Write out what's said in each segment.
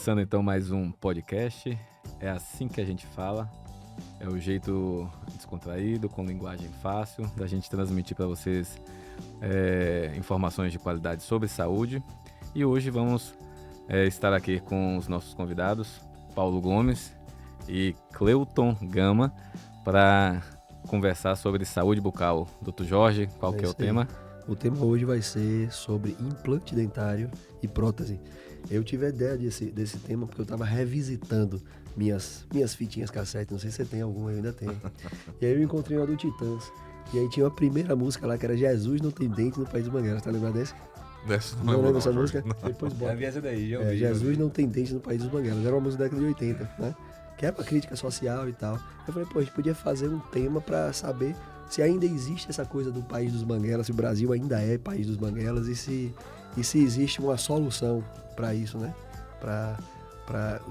Começando então mais um podcast, é assim que a gente fala, é o jeito descontraído, com linguagem fácil, da gente transmitir para vocês informações de qualidade sobre saúde. E hoje vamos estar aqui com os nossos convidados, Paulo Gomes e Cleuton Gama, para conversar sobre saúde bucal. Dr. Jorge, qual que é o tema? O tema hoje vai ser sobre implante dentário e prótese. Eu tive a ideia desse tema porque eu estava revisitando minhas fitinhas cassete, não sei se você tem alguma, eu ainda tenho. E aí eu encontrei uma do Titãs. E aí tinha uma primeira música lá que era Jesus não tem dente no País dos Banguelas, tá lembrado desse? Não lembra essa música? Não. Depois bota. Já vi essa daí, já ouvi. Jesus não tem dente no País dos Banguelas, era uma música da década de 80, né? Que é pra crítica social e tal. Eu falei, pô, a gente podia fazer um tema pra saber se ainda existe essa coisa do País dos Banguelas, se o Brasil ainda é País dos Banguelas e se existe uma solução para isso, né?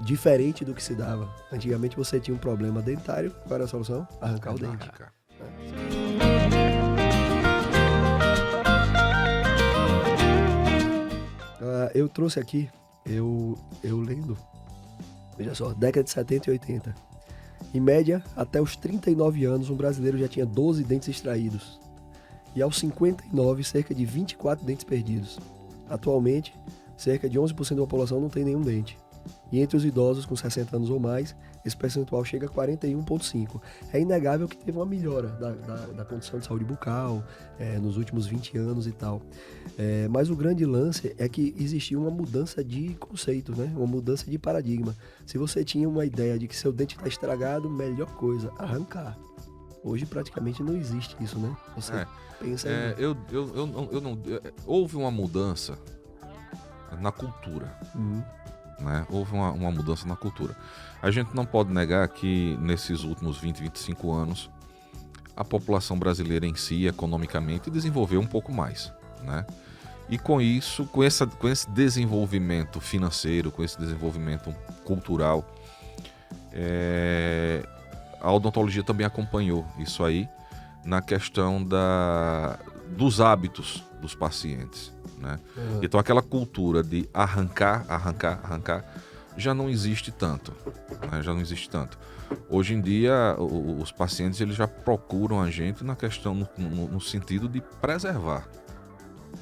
Diferente do que se dava. Antigamente você tinha um problema dentário, qual era a solução? Arrancar o dente. Eu trouxe aqui, eu lendo, veja só, década de 70 e 80. Em média, até os 39 anos, um brasileiro já tinha 12 dentes extraídos. E aos 59, cerca de 24 dentes perdidos. Atualmente, cerca de 11% da população não tem nenhum dente. E entre os idosos com 60 anos ou mais, esse percentual chega a 41,5%. É inegável que teve uma melhora da condição de saúde bucal nos últimos 20 anos e tal. Mas o grande lance é que existia uma mudança de conceito, né? Uma mudança de paradigma. Se você tinha uma ideia de que seu dente está estragado, melhor coisa, arrancar. Hoje praticamente não existe isso, né? Você pensa em... Houve uma mudança na cultura. Né? Houve uma mudança na cultura. A gente não pode negar que nesses últimos 20, 25 anos a população brasileira em si, economicamente, desenvolveu um pouco mais, né? E com isso, com esse desenvolvimento financeiro, com esse desenvolvimento cultural, a odontologia também acompanhou isso aí na questão dos hábitos dos pacientes, né? Então aquela cultura de arrancar já não existe tanto, né? Já não existe tanto. Hoje em dia os pacientes eles já procuram a gente na questão no sentido de preservar,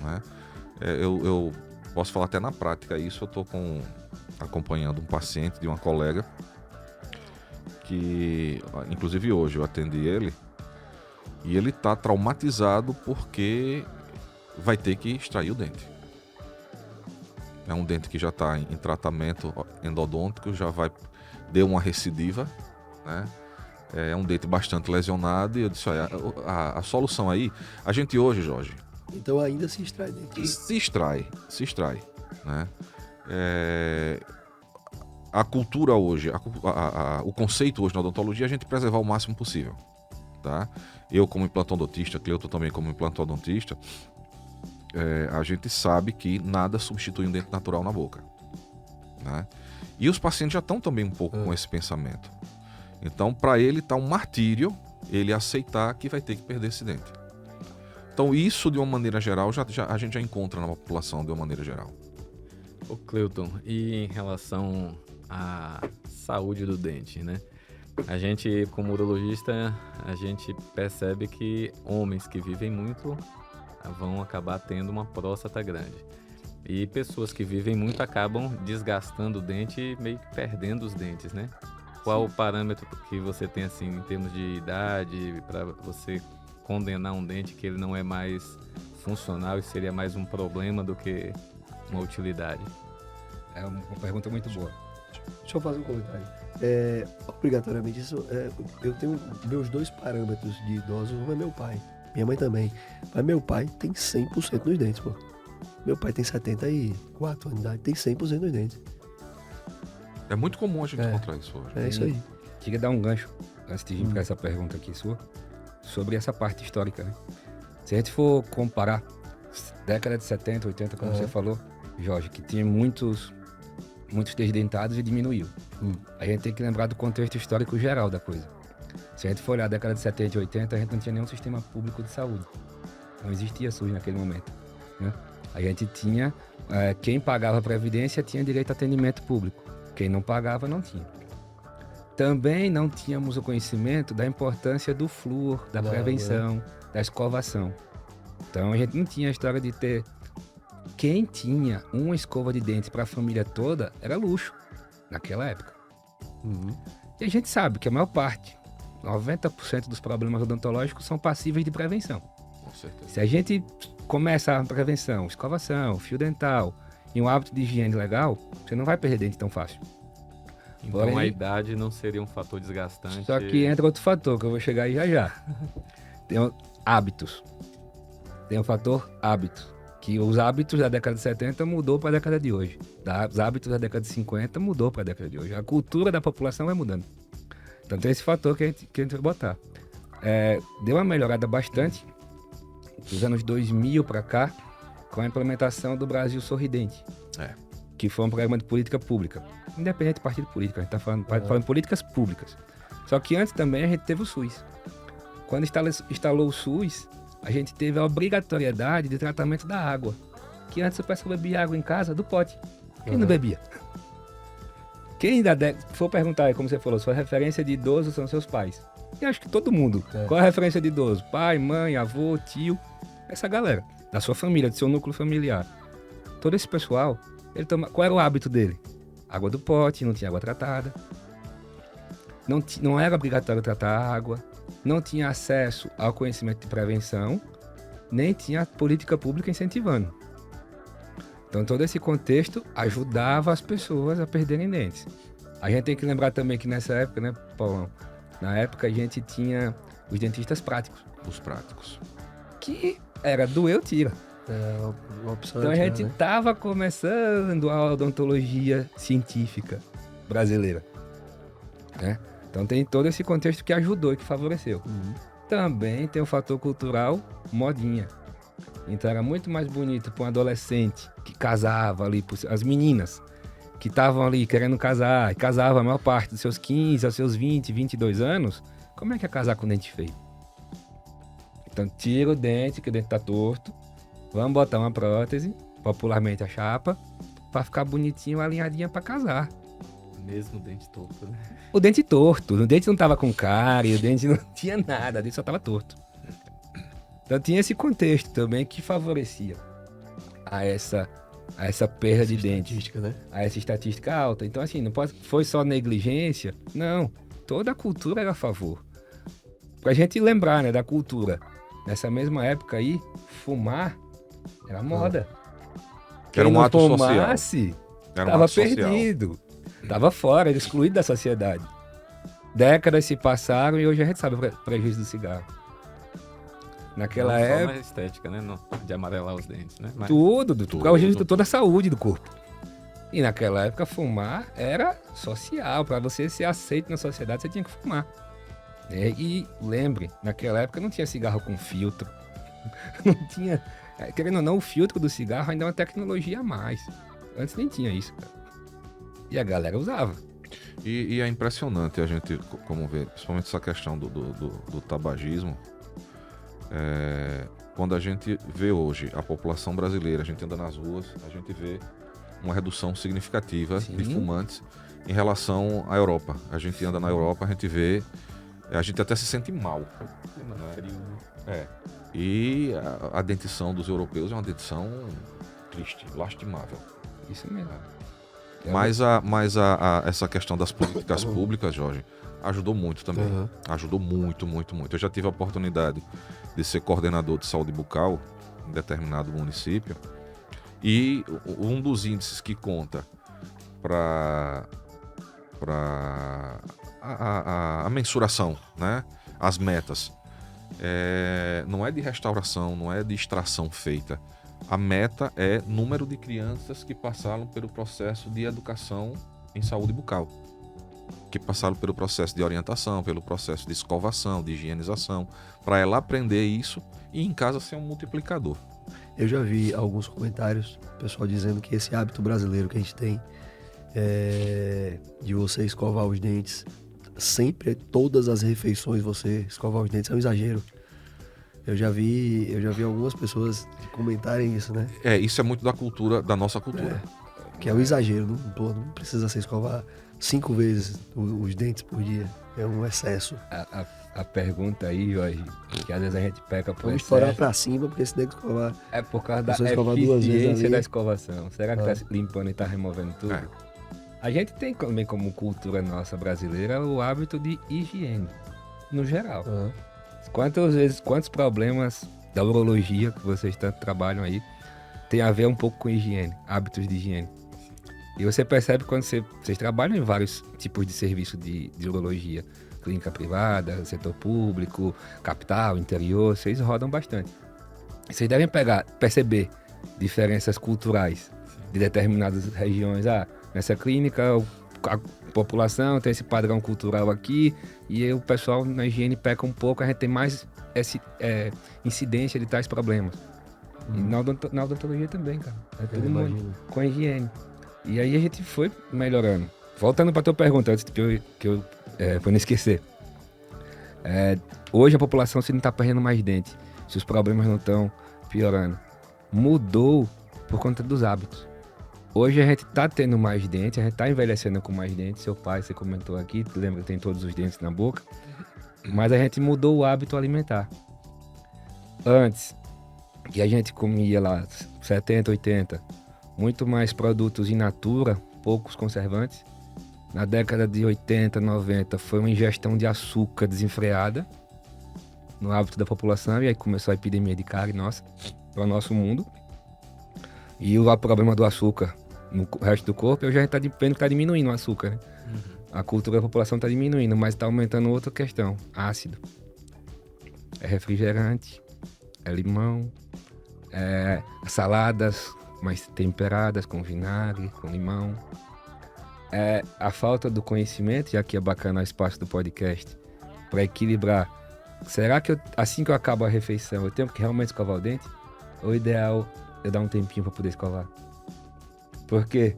né? Eu posso falar até na prática isso. Eu estou acompanhando um paciente de uma colega que inclusive hoje eu atendi ele e ele está traumatizado porque vai ter que extrair o dente. É um dente que já está em tratamento endodôntico, deu uma recidiva, né? É um dente bastante lesionado e eu disse, olha, a solução aí, a gente hoje, Jorge... Então ainda se extrai dente? Se extrai, né? A cultura hoje, o conceito hoje na odontologia é a gente preservar o máximo possível, tá? Eu como implantodontista, Cleuton também como implantodontista, a gente sabe que nada substitui um dente natural na boca, né? E os pacientes já estão também um pouco com esse pensamento. Então, para ele tá um martírio ele aceitar que vai ter que perder esse dente. Então, isso de uma maneira geral, a gente já encontra na população de uma maneira geral. Ô Cleuton, e em relação à saúde do dente, né? A gente, como urologista, a gente percebe que homens que vivem muito vão acabar tendo uma próstata grande. E pessoas que vivem muito acabam desgastando o dente e meio que perdendo os dentes, né? Qual o parâmetro que você tem, assim, em termos de idade, para você condenar um dente que ele não é mais funcional e seria mais um problema do que uma utilidade? É uma pergunta muito boa. Deixa eu fazer um comentário. Obrigatoriamente, eu tenho meus dois parâmetros de idosos. Um é meu pai, minha mãe também. Mas meu pai tem 100% nos dentes, pô. Meu pai tem 74 anos de idade, tem 100% nos dentes. É muito comum a gente encontrar isso hoje. É isso aí. Queria dar um gancho, antes de vir para essa pergunta aqui sua, sobre essa parte histórica, né? Se a gente for comparar década de 70, 80, como você falou, Jorge, que tinha muitos desdentados e diminuiu. A gente tem que lembrar do contexto histórico geral da coisa. Se a gente for olhar a década de 70 e 80, a gente não tinha nenhum sistema público de saúde. Não existia SUS naquele momento, né? A gente tinha, quem pagava a previdência tinha direito a atendimento público. Quem não pagava não tinha. Também não tínhamos o conhecimento da importância do flúor, da prevenção, da escovação. Então a gente não tinha a história de ter... Quem tinha uma escova de dente para a família toda era luxo, naquela época. E a gente sabe que a maior parte, 90% dos problemas odontológicos são passíveis de prevenção. Com certeza. Se a gente começa a prevenção, escovação, fio dental e um hábito de higiene legal, você não vai perder dente tão fácil. Então Porém, a idade não seria um fator desgastante. Só que entra outro fator, que eu vou chegar aí já. Tem hábitos. Tem o fator hábitos. Que os hábitos da década de 70 mudou para a década de hoje. Os hábitos da década de 50 mudou para a década de hoje. A cultura da população vai mudando. Então tem esse fator que a gente vai botar. Deu uma melhorada bastante dos anos 2000 para cá com a implementação do Brasil Sorridente. Que foi um programa de política pública. Independente de partido político, a gente está falando políticas públicas. Só que antes também a gente teve o SUS. Quando instalou o SUS, a gente teve a obrigatoriedade de tratamento da água. Que antes o pessoal bebia água em casa do pote. Quem não bebia? Quem for perguntar aí, como você falou, sua referência de idoso são seus pais. Eu acho que todo mundo. Qual é a referência de idoso? Pai, mãe, avô, tio. Essa galera. Da sua família, do seu núcleo familiar. Todo esse pessoal, qual era o hábito dele? Água do pote, não tinha água tratada. Não era obrigatório tratar a água. Não tinha acesso ao conhecimento de prevenção. Nem tinha política pública incentivando. Então todo esse contexto ajudava as pessoas a perderem dentes. A gente tem que lembrar também que nessa época, né, Paulão? Na época a gente tinha os dentistas práticos. Os práticos. Que era doeu, tira. Uma opção. Então a gente né? estava começando a odontologia científica brasileira. Né? Então tem todo esse contexto que ajudou e que favoreceu. Também tem o fator cultural modinha. Então era muito mais bonito para um adolescente que casava ali, as meninas que estavam ali querendo casar, e casava a maior parte dos seus 15 aos seus 20, 22 anos, como é que é casar com dente feio? Então tira o dente, que o dente tá torto, vamos botar uma prótese, popularmente a chapa, para ficar bonitinho, alinhadinha para casar. Mesmo dente torto, né? O dente torto, o dente não tava com cárie, o dente não tinha nada, o dente só tava torto. Então tinha esse contexto também que favorecia a essa perda de dentes, né? a essa estatística alta. Então assim, foi só negligência? Não, toda a cultura era a favor. Pra gente lembrar, né, da cultura. Nessa mesma época aí, fumar era moda. Era um ato social. Fumasse, Era um tava ato social. perdido, tava fora, era excluído da sociedade. Décadas se passaram e hoje a gente sabe o prejuízo do cigarro. Naquela Não só época, na estética, né? De amarelar os dentes, né? Mas tudo. Prejuízo de toda a saúde do corpo. E naquela época, fumar era social. Para você ser aceito na sociedade, você tinha que fumar. E lembre, naquela época não tinha cigarro com filtro. Não tinha... Querendo ou não, o filtro do cigarro ainda é uma tecnologia a mais. Antes nem tinha isso, cara. E a galera usava. E é impressionante a gente, como ver, principalmente essa questão do tabagismo. Quando a gente vê hoje a população brasileira, a gente anda nas ruas, a gente vê uma redução significativa Sim. de fumantes em relação à Europa. A gente anda na Europa, a gente vê, a gente até se sente mal. E a dentição dos europeus é uma dentição triste, lastimável. Isso mesmo. Mas essa questão das políticas públicas, Jorge, ajudou muito também. Ajudou muito, muito, muito. Eu já tive a oportunidade de ser coordenador de saúde bucal em determinado município. E um dos índices que conta para a mensuração, né? As metas, não é de restauração, não é de extração feita. A meta é número de crianças que passaram pelo processo de educação em saúde bucal, que passaram pelo processo de orientação, pelo processo de escovação, de higienização, para ela aprender isso e em casa ser um multiplicador. Eu já vi alguns comentários, pessoal dizendo que esse hábito brasileiro que a gente tem de você escovar os dentes, sempre, todas as refeições você escovar os dentes é um exagero. Eu já vi algumas pessoas comentarem isso, né? Isso é muito da cultura, da nossa cultura. Que é o exagero. Não precisa se escovar 5 vezes os dentes por dia. É um excesso. A pergunta aí, Jorge, que às vezes a gente peca por Vamos excesso, estourar pra cima, porque se tem que escovar. é por causa da Pessoa escova 2 vezes eficiência ali. da escovação. Será que tá limpando e tá removendo tudo? É. A gente tem também como cultura nossa brasileira o hábito de higiene, no geral. Ah, Quantos problemas da urologia que vocês tanto trabalham aí tem a ver um pouco com higiene, hábitos de higiene? E você percebe quando vocês trabalham em vários tipos de serviço de urologia, clínica privada, setor público, capital, interior, vocês rodam bastante. Vocês devem perceber diferenças culturais de determinadas regiões. Nessa clínica a população tem esse padrão cultural aqui e o pessoal na higiene peca um pouco, a gente tem mais incidência de tais problemas. E na odontologia também, cara. É todo mundo imagino. com a higiene. E aí a gente foi melhorando. Voltando para tua pergunta, antes que eu pra não esquecer. Hoje a população se não está perdendo mais dente, se os problemas não estão piorando. Mudou por conta dos hábitos. Hoje a gente está tendo mais dente, a gente está envelhecendo com mais dentes. Seu pai, você comentou aqui, lembra que tem todos os dentes na boca. Mas a gente mudou o hábito alimentar. Antes, que a gente comia lá 70, 80, muito mais produtos in natura, poucos conservantes. Na década de 80, 90, foi uma ingestão de açúcar desenfreada no hábito da população, e aí começou a epidemia de cárie, nossa, para o nosso mundo. E o problema do açúcar no resto do corpo, eu já está vendo que está diminuindo o açúcar, né? A cultura da população está diminuindo, mas está aumentando outra questão, ácido. É refrigerante, é limão, é saladas mais temperadas, com vinagre, com limão. É a falta do conhecimento, já que é bacana o espaço do podcast, para equilibrar. Será que assim que eu acabo a refeição, eu tenho que realmente escovar o dente? Ou o ideal é dar um tempinho para poder escovar? Porque,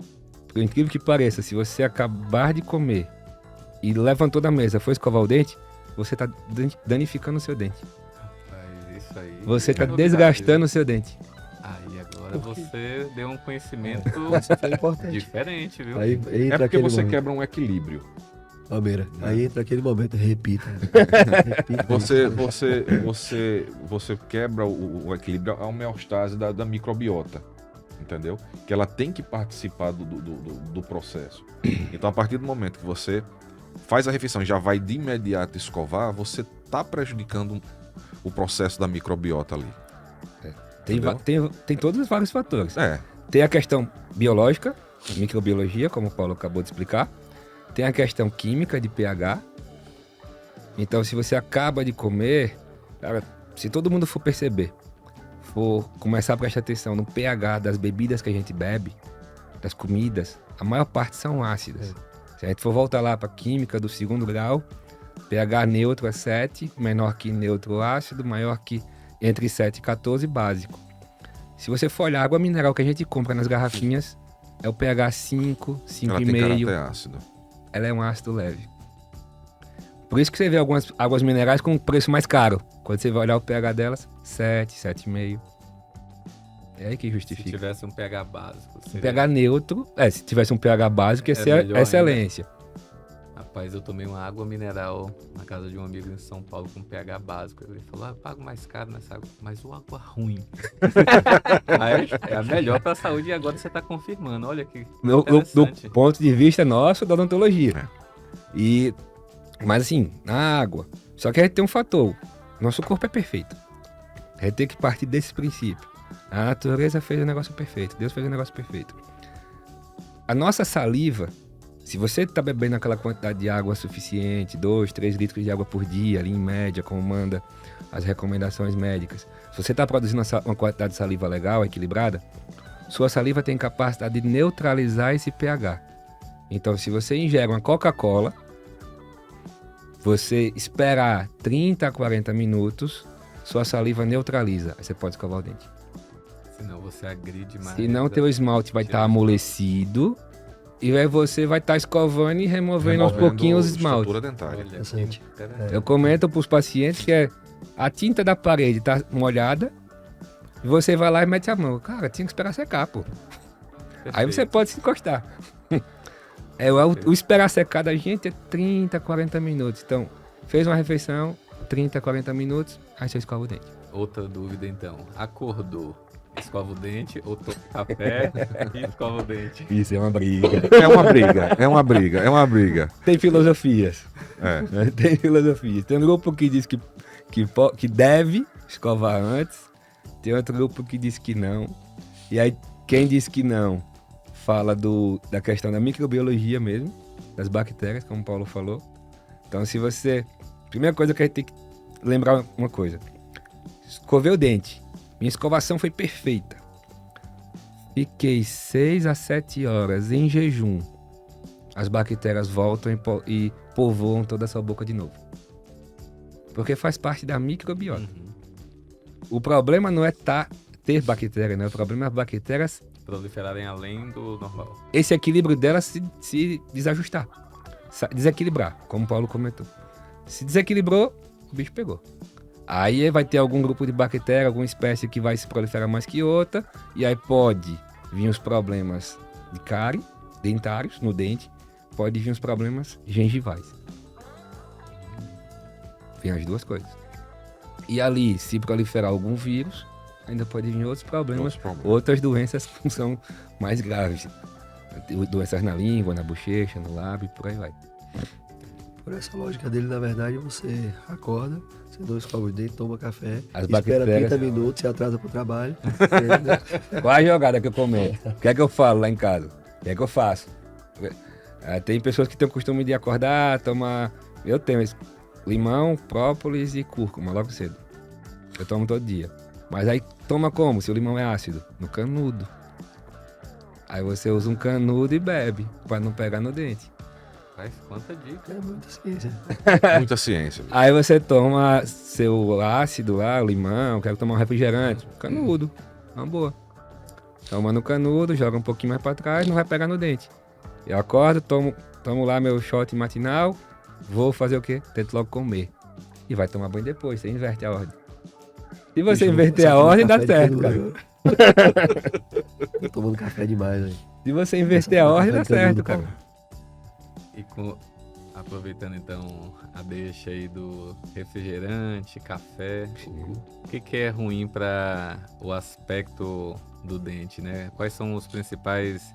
por incrível que pareça, se você acabar de comer e levantou da mesa, foi escovar o dente, você está danificando o seu dente. Rapaz, isso aí. Você está é novidade, desgastando viu? o seu dente. Aí agora você deu um conhecimento Isso foi importante. diferente, viu? Aí É entra porque aquele você momento. quebra um equilíbrio. Palmeira, aí entra aquele momento, repita. Repita. Você quebra o equilíbrio, a homeostase da microbiota, entendeu? Que ela tem que participar do processo. Então, a partir do momento que você faz a refeição e já vai de imediato escovar, você está prejudicando o processo da microbiota ali. Tem todos os vários fatores. É, Tem a questão biológica, microbiologia, como o Paulo acabou de explicar. Tem a questão química de pH. Então, se você acaba de comer, cara, se todo mundo for perceber, for começar a prestar atenção no pH das bebidas que a gente bebe, das comidas, a maior parte são ácidas. Se a gente for voltar lá para a química do 2º grau, pH neutro é 7, menor que neutro ácido, maior que entre 7 e 14 básico. Se você for olhar a água mineral que a gente compra nas garrafinhas, é o pH 5, ela tem caráter 5,5. ácido. Ela é um ácido leve. Por isso que você vê algumas águas minerais com preço mais caro. Quando você vai olhar o pH delas, 7, 7,5. É aí que Se justifica. tivesse um pH básico. Um seria- pH neutro, se tivesse um pH básico, ia ser melhor excelência. Rapaz, eu tomei uma água mineral na casa de um amigo em São Paulo com pH básico. Ele falou, eu pago mais caro nessa água, mas o água ruim. Aí, é a melhor para a saúde e agora você está confirmando. Olha que Do interessante. ponto de vista nosso da odontologia. Mas assim, na água. Só que a gente tem um fator. Nosso corpo é perfeito. A gente tem que partir desse princípio. A natureza fez o negócio perfeito. Deus fez o negócio perfeito. A nossa saliva, se você está bebendo aquela quantidade de água suficiente, 2, 3 litros de água por dia, ali em média, como manda as recomendações médicas. Se você está produzindo uma quantidade de saliva legal, equilibrada, sua saliva tem capacidade de neutralizar esse pH. Então, se você ingere uma Coca-Cola, você esperar 30 a 40 minutos, sua saliva neutraliza. Aí você pode escovar o dente. Senão você agride mais. Senão, teu esmalte vai estar amolecido e aí você vai estar escovando e removendo aos pouquinhos os esmaltes. estrutura dentária. Olha, que Interessante. interessante. Eu comento para os pacientes que a tinta da parede tá molhada e você vai lá e mete a mão. Cara, tinha que esperar secar, pô. Aí você pode se encostar. O esperar secar da gente é 30, 40 minutos. Então, fez uma refeição, 30, 40 minutos, aí você escova o dente. Outra dúvida, então. Acordou, escova o dente ou toma café e escova o dente? Isso é uma briga. É uma briga. Tem filosofias. É. Né? Tem filosofias. Tem um grupo que diz que deve escovar antes, tem outro grupo que diz que não. E aí, quem diz que não, fala da questão da microbiologia mesmo, das bactérias, como o Paulo falou. Então, se você... Primeira coisa que a gente tem que lembrar uma coisa. Escovei o dente. Minha escovação foi perfeita. Fiquei 6 a 7 horas em jejum. As bactérias voltam e povoam toda a sua boca de novo. Porque faz parte da microbiota. O problema não é ter bactéria, né? O problema é as bactérias Proliferarem além do normal. esse equilíbrio dela se desajustar. Desequilibrar, como o Paulo comentou. Se desequilibrou, o bicho pegou. Aí vai ter algum grupo de bactéria, alguma espécie que vai se proliferar mais que outra, e aí pode vir os problemas de cárie, dentários, no dente, pode vir os problemas gengivais. Vem as duas coisas. E ali, se proliferar algum vírus, ainda pode vir outros problemas. Outras doenças que são mais graves. Doenças na língua, na bochecha, no lábio, por aí vai. Por essa lógica dele, na verdade, você acorda, você não escova os dentes, toma café, As espera bactérias- 30 minutos, se atrasa pro trabalho. Qual a jogada que eu comento? O que é que eu falo lá em casa? O que é que eu faço? Tem pessoas que têm o costume de acordar, tomar... Eu tenho esse limão, própolis e cúrcuma logo cedo. Eu tomo todo dia. Mas aí toma como? Se o limão é ácido? No canudo. Aí você usa um canudo e bebe, pra não pegar no dente. Faz quanta dica. É muita ciência. Muita ciência. Aí você toma seu ácido lá, o limão, quero tomar um refrigerante. Canudo, uma boa. Toma no canudo, joga um pouquinho mais pra trás, não vai pegar no dente. Eu acordo, tomo lá meu shot matinal, vou fazer o quê? Tento logo comer. E vai tomar banho depois, você inverte a ordem. Se você Bicho, inverter você a toma ordem, dá café de certo, canudo. cara. Tô tomando café demais, velho. Se você inverter a ordem, dá certo, cara. E aproveitando então a deixa aí do refrigerante, café, o que é ruim para o aspecto do dente, né? Quais são os principais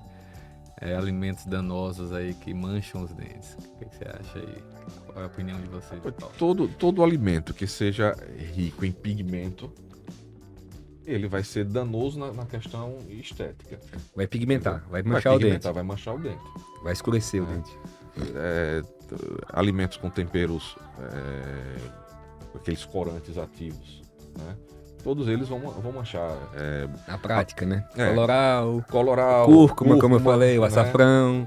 alimentos danosos aí que mancham os dentes? O que você acha aí? Qual é a opinião de vocês, Paulo? Todo alimento que seja rico em pigmento, ele vai ser danoso na questão estética. Vai pigmentar, vai manchar o dente. Vai manchar o dente. Vai escurecer o dente. Alimentos com temperos, aqueles corantes ativos, né? Todos eles vão manchar. Na prática, né? É. Coloral, Cúrcuma, como eu falei, o né? açafrão,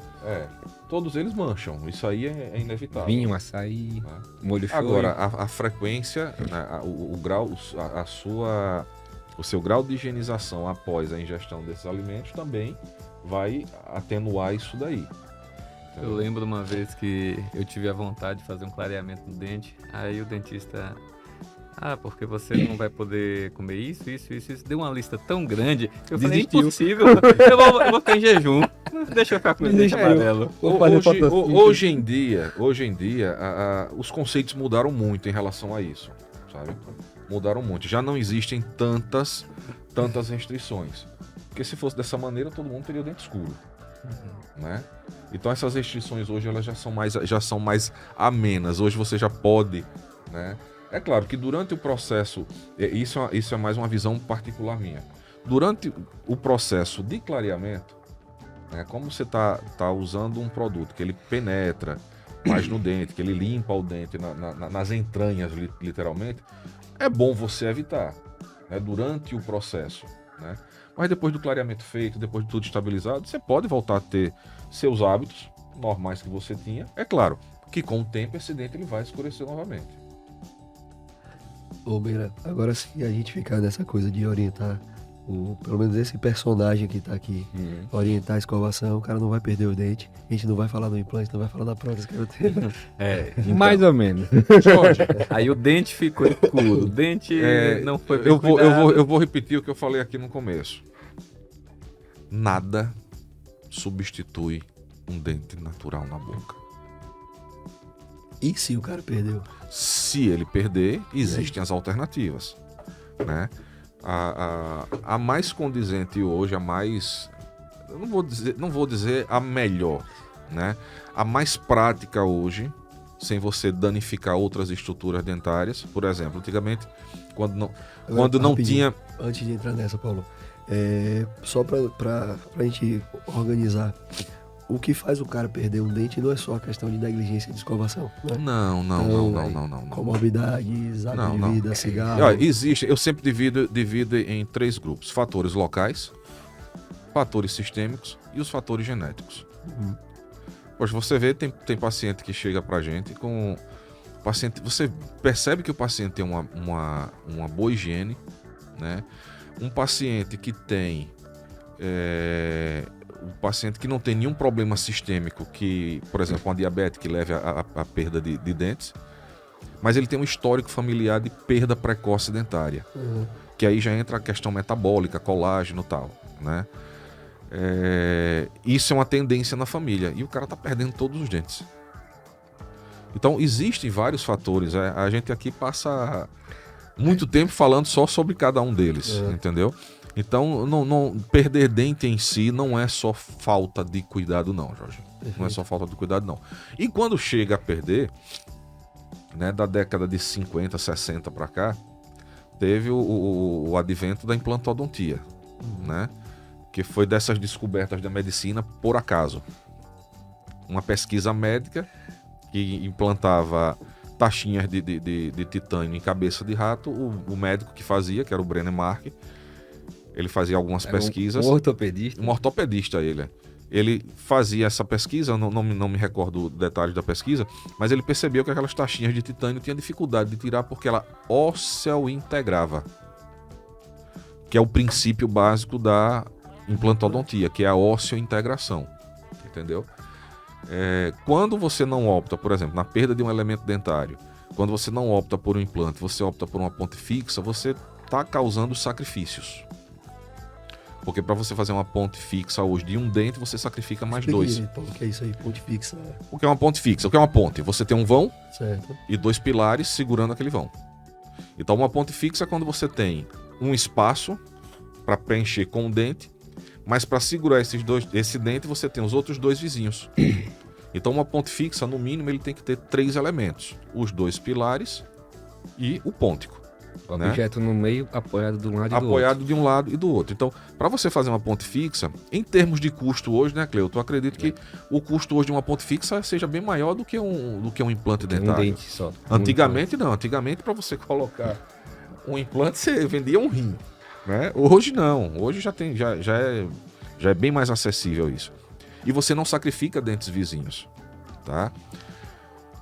Todos eles mancham. Isso aí é inevitável. vinho, açaí, Né? molho shoyu. Agora, a frequência, né, o grau, o seu grau de higienização após a ingestão desses alimentos também vai atenuar isso daí. Eu lembro uma vez que eu tive a vontade de fazer um clareamento no dente, aí o dentista... porque você não vai poder comer isso. Deu uma lista tão grande. Eu falei, Desistiu. impossível. eu vou ficar em jejum. Deixa eu ficar com o dente Desistiu. amarelo. Vou fazer fotossíntese. Hoje em dia, os conceitos mudaram muito em relação a isso, sabe? Mudaram muito. Já não existem tantas restrições. Porque se fosse dessa maneira, todo mundo teria o dente escuro, né? Então essas restrições hoje elas já são mais amenas. Hoje você já pode, né? É claro que durante o processo, isso é mais uma visão particular minha. Durante o processo de clareamento, né, como você tá usando um produto que ele penetra mais no dente, que ele limpa o dente nas entranhas, literalmente, é bom você evitar, né, durante o processo, né? Mas depois do clareamento feito, depois de tudo estabilizado, você pode voltar a ter seus hábitos normais que você tinha. É claro que com o tempo esse dente ele vai escurecer novamente. Ô, Beira, agora se a gente ficar nessa coisa de orientar, pelo menos esse personagem que tá aqui, orientar a escovação, o cara não vai perder o dente, a gente não vai falar no implante, não vai falar na prótese que eu tenho. Então, Mais ou menos. Jorge, aí o dente ficou escuro. O dente não foi bem eu cuidado. vou repetir o que eu falei aqui no começo. Nada substitui um dente natural na boca. E se o cara perdeu? Se ele perder, existem as alternativas, né? A mais condizente hoje, a mais... Eu não vou dizer a melhor, né? A mais prática hoje, sem você danificar outras estruturas dentárias. Por exemplo, antigamente, quando não tinha... Antes de entrar nessa, Paulo, só pra gente organizar, o que faz o cara perder um dente não é só a questão de negligência de escovação, né? Não. Comorbidades, hábito de vida, cigarro. Olha, existe, eu sempre divido em 3 grupos: fatores locais, fatores sistêmicos e os fatores genéticos. Pois você vê, tem paciente que chega pra gente com... Você percebe que o paciente tem uma boa higiene, né? Um paciente que tem... um paciente que não tem nenhum problema sistêmico, que, por exemplo, uma diabetes que leve a perda de dentes, mas ele tem um histórico familiar de perda precoce dentária, que aí já entra a questão metabólica, colágeno e tal, né? Isso é uma tendência na família e o cara tá perdendo todos os dentes. Então existem vários fatores, a gente aqui passa muito tempo falando só sobre cada um deles, entendeu? Então, não perder dente em si não é só falta de cuidado não, Jorge. Não é só falta de cuidado não. E quando chega a perder, né, da década de 50, 60 para cá, teve o advento da implantodontia, né? Que foi dessas descobertas da medicina por acaso. Uma pesquisa médica que implantava taxinhas de titânio em cabeça de rato. O médico que fazia, que era o Brené Mark, ele fazia algumas pesquisas. Um ortopedista? Um ortopedista, ele. Ele fazia essa pesquisa, não me recordo detalhes da pesquisa, mas ele percebeu que aquelas taxinhas de titânio tinha dificuldade de tirar porque ela ósseo-integrava, que é o princípio básico da implantodontia, que é a ósseo-integração, entendeu? Quando você não opta, por exemplo, na perda de um elemento dentário, quando você não opta por um implante, você opta por uma ponte fixa, você está causando sacrifícios. Porque para você fazer uma ponte fixa hoje de um dente, você sacrifica mais 2. O que é isso aí, ponte fixa? O que é uma ponte fixa? O que é uma ponte? Você tem um vão, Certo. E 2 pilares segurando aquele vão. Então uma ponte fixa é quando você tem um espaço para preencher com um dente, mas para segurar esse dente você tem os outros 2 vizinhos. Então uma ponte fixa, no mínimo, ele tem que ter 3 elementos: os 2 pilares e o pôntico. O objeto no meio, apoiado de um lado e do outro. Apoiado de um lado e do outro. Então, para você fazer uma ponte fixa, em termos de custo hoje, né, Cleuton? Eu acredito que o custo hoje de uma ponte fixa seja bem maior do que um implante dentário. Um dente só. Antigamente não. Antigamente, para você colocar um implante, você vendia um rim, né? Hoje não. Hoje já é bem mais acessível isso. E você não sacrifica dentes vizinhos, tá?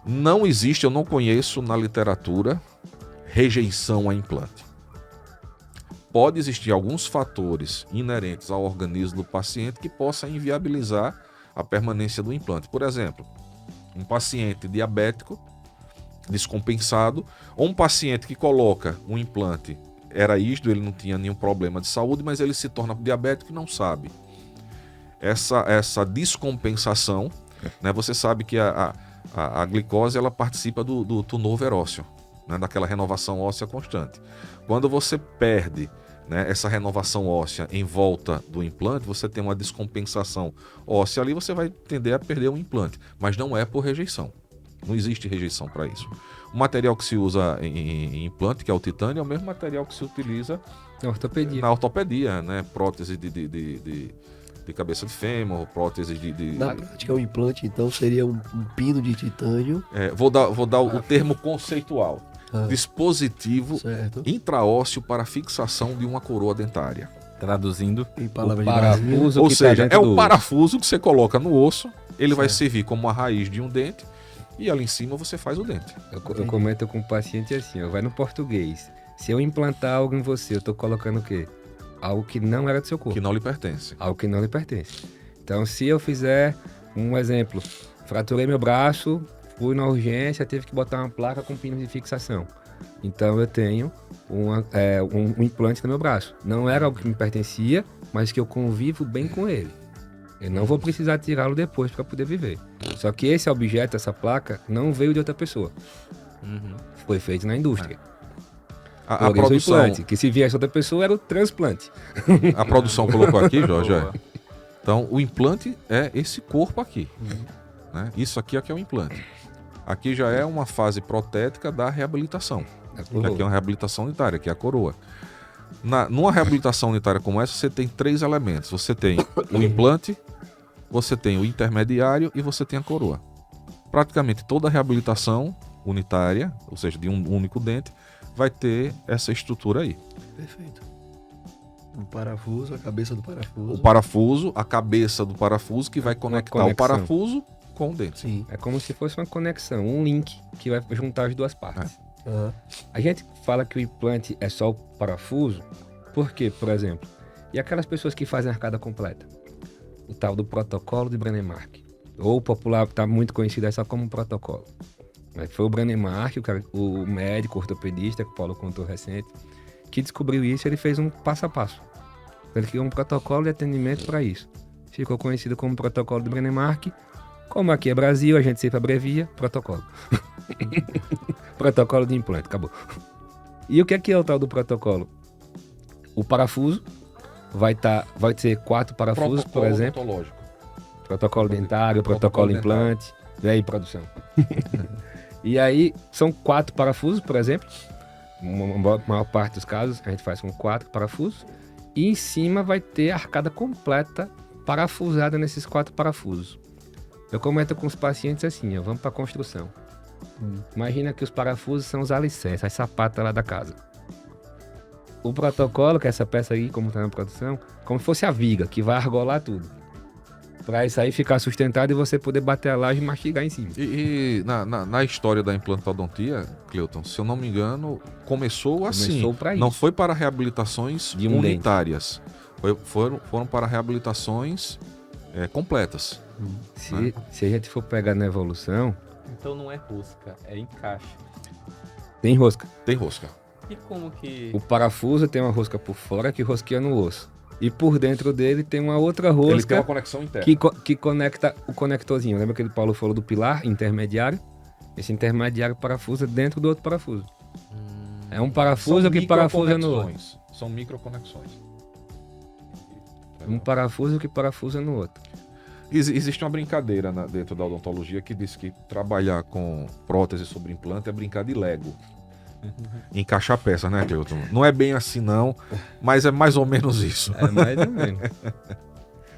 Não existe, eu não conheço na literatura, rejeição a implante. Pode existir alguns fatores inerentes ao organismo do paciente que possam inviabilizar a permanência do implante. Por exemplo, um paciente diabético descompensado ou um paciente que coloca um implante, era isto, ele não tinha nenhum problema de saúde, mas ele se torna diabético e não sabe. Essa descompensação, né, você sabe que a glicose ela participa do turnover ósseo, né, daquela renovação óssea constante. Quando você perde, né, essa renovação óssea em volta do implante, você tem uma descompensação óssea ali, você vai tender a perder um implante, mas não é por rejeição. Não existe rejeição para isso. O material que se usa em implante, que é o titânio, é o mesmo material que se utiliza na ortopedia, né? Prótese de cabeça de fêmur, prótese Na prática, o implante, então, seria um pino de titânio. Vou dar o termo conceitual. Dispositivo intraósseo para fixação de uma coroa dentária. Traduzindo, Em palavras de parafuso. Ou que seja, tá é dentro o do parafuso que você coloca no osso, ele vai servir como a raiz de um dente e ali em cima você faz o dente. Eu comento com o paciente assim, vai no português. Se eu implantar algo em você, eu tô colocando o quê? Algo que não era do seu corpo. Que não lhe pertence. Algo que não lhe pertence. Então, se eu fizer um exemplo, fraturei meu braço, fui na urgência, teve que botar uma placa com pino de fixação. Então, eu tenho um implante no meu braço. Não era algo que me pertencia, mas que eu convivo bem com ele. Eu não vou precisar tirá-lo depois para poder viver. Só que esse objeto, essa placa, não veio de outra pessoa. Uhum. Foi feito na indústria. A Por isso o produção, implante, que se viesse outra pessoa era o transplante. a produção colocou aqui, Jorge. Boa. Então, o implante é esse corpo aqui. Né? Isso aqui é que é o implante. Aqui já é uma fase protética da reabilitação. Que aqui é uma reabilitação unitária, que é a coroa. Numa reabilitação unitária como essa, você tem 3 elementos. Você tem o implante, você tem o intermediário e você tem a coroa. Praticamente toda a reabilitação unitária, ou seja, de um único dente, vai ter essa estrutura aí. Perfeito. O parafuso, a cabeça do parafuso. O parafuso, a cabeça do parafuso que vai conectar o conexão. parafuso com o dente. Sim. É como se fosse uma conexão, um link que vai juntar as duas partes. Aham. A gente fala que o implante é só o parafuso, porque, por exemplo, e aquelas pessoas que fazem arcada completa? O tal do protocolo de Brennemark. Ou popular, está muito conhecido só como protocolo. Mas foi o Brennemark, o médico ortopedista, que o Paulo contou recente, que descobriu isso. Ele fez um passo a passo. Ele criou um protocolo de atendimento para isso. Ficou conhecido como protocolo de Brennemark. Como aqui é Brasil, a gente sempre abrevia protocolo. Protocolo de implante, acabou. E o que é o tal do protocolo? O parafuso vai ser 4 parafusos, por exemplo. odontológico. Protocolo dentário, protocolo dentário. implante. E aí, produção? E aí, são 4 parafusos, por exemplo. A maior parte dos casos, a gente faz com 4 parafusos. E em cima vai ter a arcada completa parafusada nesses 4 parafusos. Eu comento com os pacientes assim, ó, vamos para a construção. Imagina que os parafusos são os alicerces, as sapatas lá da casa. O protocolo, que é essa peça aí, como está na produção, como se fosse a viga, que vai argolar tudo. Para isso aí ficar sustentado e você poder bater a laje e mastigar em cima. E na história da implantodontia, Cleuton, se eu não me engano, começou assim. Começou pra Não isso. foi para reabilitações De um unitárias. Foram para reabilitações completas. Se a gente for pegar na evolução, Então não é rosca, é encaixe. tem rosca. Tem rosca. E como que... O parafuso tem uma rosca por fora que rosqueia no osso. E por dentro dele tem uma outra Ele tem rosca uma conexão interna. que conecta o conectorzinho. Lembra que o Paulo falou do pilar intermediário? Esse intermediário parafusa dentro do outro parafuso. É um parafuso que parafusa no outro. São microconexões. Um parafuso que parafusa no outro. Existe uma brincadeira dentro da odontologia que diz que trabalhar com prótese sobre implante é brincar de Lego. Encaixar peças, né, Cleuton? Não é bem assim não, mas é mais ou menos isso. É mais ou menos.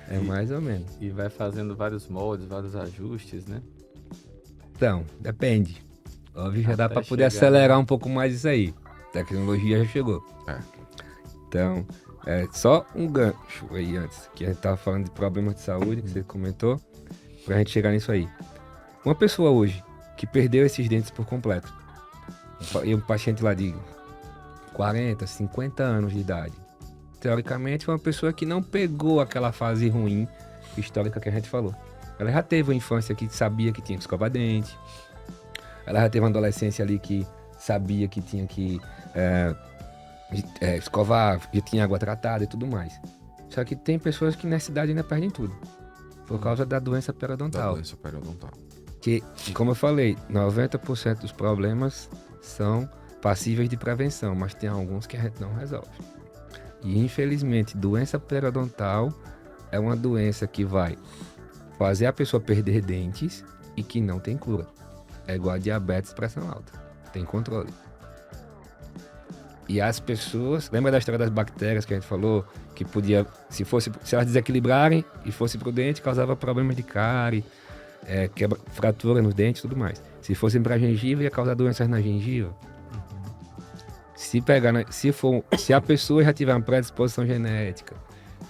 É mais ou menos. E vai fazendo vários moldes, vários ajustes, né? Então, depende. Óbvio, já dá Até para poder chegar, acelerar um pouco mais isso aí. A tecnologia já chegou. É. Então, só um gancho aí antes, que a gente tava falando de problemas de saúde, que você comentou, pra gente chegar nisso aí. Uma pessoa hoje que perdeu esses dentes por completo, e um paciente lá de 40, 50 anos de idade, teoricamente foi uma pessoa que não pegou aquela fase ruim histórica que a gente falou. Ela já teve uma infância que sabia que tinha que escovar dente, ela já teve uma adolescência ali que sabia que tinha que escovar, que tinha água tratada e tudo mais. Só que tem pessoas que nessa idade ainda perdem tudo, por causa da doença Da periodontal. doença periodontal. Que, como eu falei, 90% dos problemas são passíveis de prevenção, mas tem alguns que a gente não resolve. E infelizmente, doença periodontal é uma doença que vai fazer a pessoa perder dentes e que não tem cura. É igual a diabetes, pressão alta. Tem controle. E as pessoas, lembra da história das bactérias que a gente falou? Que podia, se elas desequilibrarem e fosse pro dente, causava problemas de cárie, fratura nos dentes e tudo mais. Se fossem para gengiva, ia causar doenças na gengiva. Se a pessoa já tiver uma predisposição genética,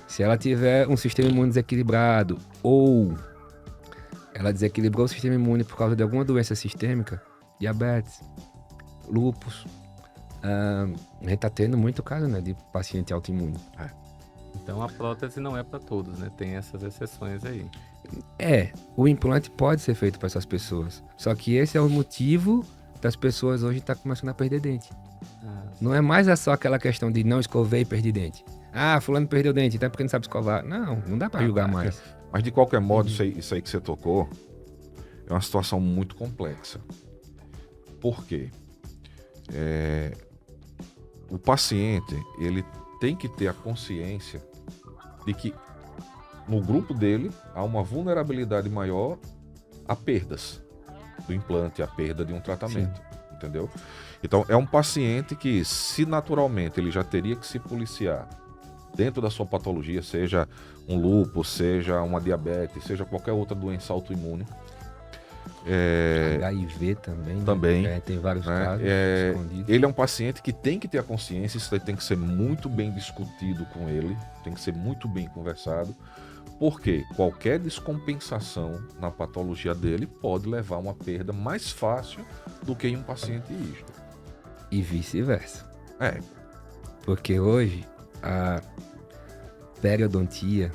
se ela tiver um sistema imune desequilibrado, ou ela desequilibrou o sistema imune por causa de alguma doença sistêmica, diabetes, lúpus, a gente tá tendo muito caso, né, de paciente autoimune. Então a prótese não é para todos, né? Tem essas exceções aí. O implante pode ser feito para essas pessoas. Só que esse é o motivo das pessoas hoje estar começando a perder dente. Não é mais só aquela questão de não escovei e perdi dente. Ah, fulano perdeu dente, até porque não sabe escovar. Não dá para julgar mais. Mas, de qualquer modo, isso aí que você tocou é uma situação muito complexa. Por quê? O paciente, ele tem que ter a consciência de que no grupo dele há uma vulnerabilidade maior a perdas do implante, a perda de um tratamento, entendeu? Então, é um paciente que, se naturalmente ele já teria que se policiar dentro da sua patologia, seja um lúpus, seja uma diabetes, seja qualquer outra doença autoimune. HIV também. Também. Né? Tem vários casos escondidos. Ele é um paciente que tem que ter a consciência, isso aí tem que ser muito bem discutido com ele, tem que ser muito bem conversado, porque qualquer descompensação na patologia dele pode levar a uma perda mais fácil do que em um paciente isto. E vice-versa. É. Porque hoje a periodontia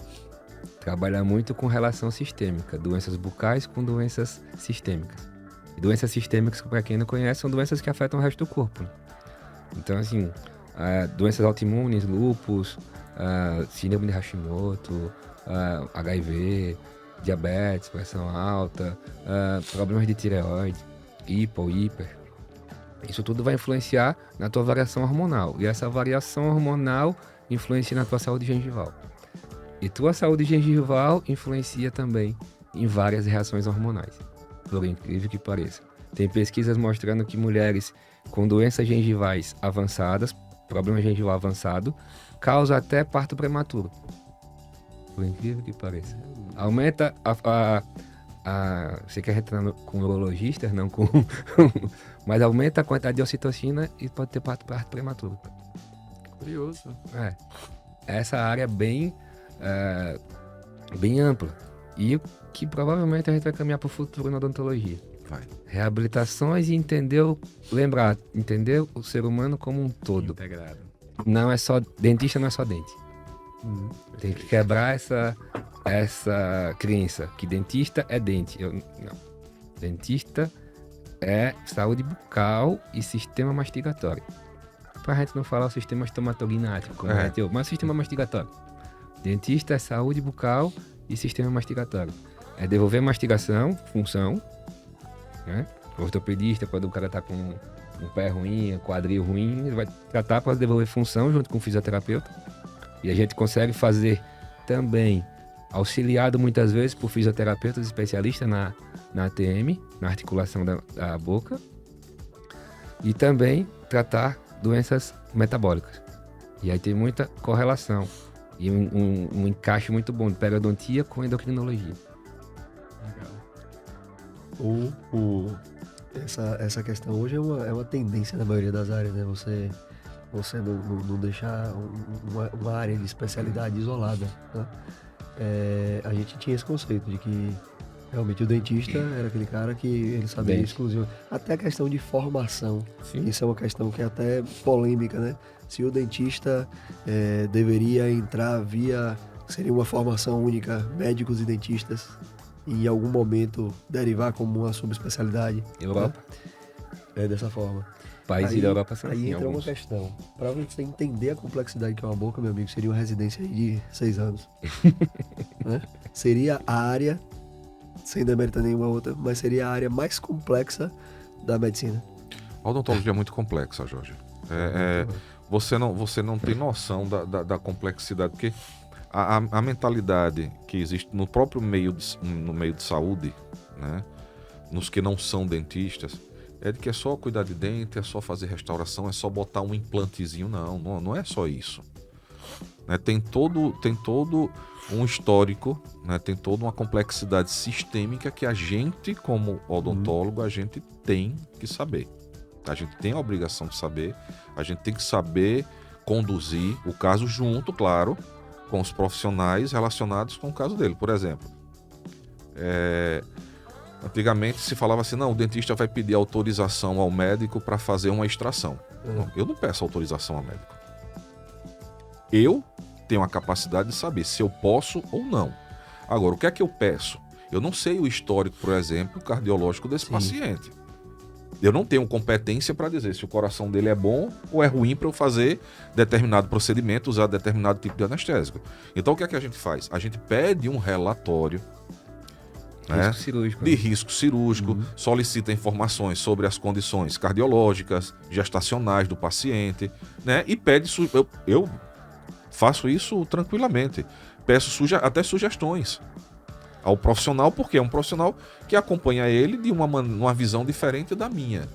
trabalha muito com relação sistêmica, doenças bucais com doenças sistêmicas. E doenças sistêmicas, para quem não conhece, são doenças que afetam o resto do corpo. Né? Então, assim, doenças autoimunes, lúpus, síndrome de Hashimoto, HIV, diabetes, pressão alta, problemas de tireoide, hiper. Isso tudo vai influenciar na tua variação hormonal. E essa variação hormonal influencia na tua saúde gengival. E tua saúde gengival influencia também em várias reações hormonais, por incrível que pareça. Tem pesquisas mostrando que mulheres com doenças gengivais avançadas, problema gengival avançado, causa até parto prematuro. Por incrível que pareça. Aumenta você quer entrar com urologistas, não com... mas aumenta a quantidade de ocitocina e pode ter parto prematuro. Curioso. Essa área é bem ampla e que provavelmente a gente vai caminhar para o futuro na odontologia. Vai. Reabilitações e entender o ser humano como um todo. Integrado. Não é só dentista, não é só dente. Tem que quebrar essa crença que dentista é dente. Não. Dentista é saúde bucal e sistema mastigatório. Pra gente não falar o sistema estomatognático, como mas sistema mastigatório. Dentista é saúde bucal e sistema mastigatório. É devolver mastigação, função, né? O ortopedista, quando o cara tá com um pé ruim, um quadril ruim, ele vai tratar para devolver função junto com o fisioterapeuta. E a gente consegue fazer também, auxiliado muitas vezes por fisioterapeutas especialistas na ATM, na articulação da boca, e também tratar doenças metabólicas. E aí tem muita correlação e um encaixe muito bom de periodontia com endocrinologia. Legal. Essa questão hoje é uma tendência na maioria das áreas, né? Você não deixar uma área de especialidade isolada, né? A gente tinha esse conceito de que realmente o dentista era aquele cara que ele sabia exclusivo. Até a questão de formação. Sim. Isso é uma questão que é até polêmica, né? Se o dentista deveria entrar seria uma formação única, médicos e dentistas, e em algum momento derivar como uma subespecialidade. Europa. Né? Dessa forma. Países da Europa são assim, Aí entra alguns. uma questão. Para você entender a complexidade que é uma boca, meu amigo, seria uma residência de 6 anos. Né? Seria a área, sem demeritar nenhuma outra, mas seria a área mais complexa da medicina. A odontologia é muito complexa, Jorge. Você não tem noção da complexidade, porque a mentalidade que existe no próprio meio de saúde, né, nos que não são dentistas, é de que é só cuidar de dente, é só fazer restauração, é só botar um implantezinho. Não é só isso. Né, tem todo um histórico, né, tem toda uma complexidade sistêmica que a gente, como odontólogo, a gente tem que saber. A gente tem a obrigação de saber, a gente tem que saber conduzir o caso junto, claro, com os profissionais relacionados com o caso dele. Por exemplo, antigamente se falava assim, não, o dentista vai pedir autorização ao médico para fazer uma extração. Não, eu não peço autorização ao médico. Eu tenho a capacidade de saber se eu posso ou não. Agora, o que é que eu peço? Eu não sei o histórico, por exemplo, cardiológico desse paciente. eu não tenho competência para dizer se o coração dele é bom ou é ruim para eu fazer determinado procedimento, usar determinado tipo de anestésico. Então o que é que a gente faz? A gente pede um relatório, né, Risco cirúrgico. de risco cirúrgico, solicita informações sobre as condições cardiológicas, gestacionais do paciente, né, e pede, eu faço isso tranquilamente, peço até sugestões ao profissional, porque é um profissional que acompanha ele de uma visão diferente da minha,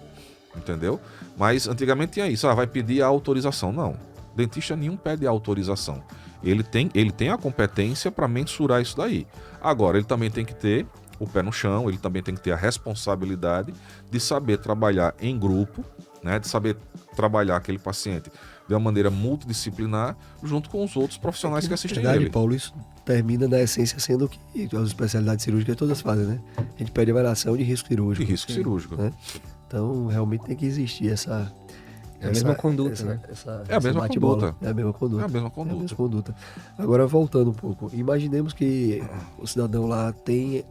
entendeu? Mas antigamente tinha isso, vai pedir a autorização. Não, dentista nenhum pede a autorização. Ele tem a competência para mensurar isso daí. Agora, ele também tem que ter o pé no chão, ele também tem que ter a responsabilidade de saber trabalhar em grupo, né? De saber trabalhar aquele paciente de uma maneira multidisciplinar junto com os outros profissionais que assistem Na verdade, ele. Paulo, isso termina na essência sendo o que as especialidades cirúrgicas todas fazem, né? A gente pede avaliação de risco cirúrgico. De risco cirúrgico. Né? Então, realmente tem que existir essa... É a mesma conduta, né? É a mesma conduta. É a mesma conduta. É a mesma É a conduta. mesma conduta. Agora, voltando um pouco, imaginemos que o cidadão lá tem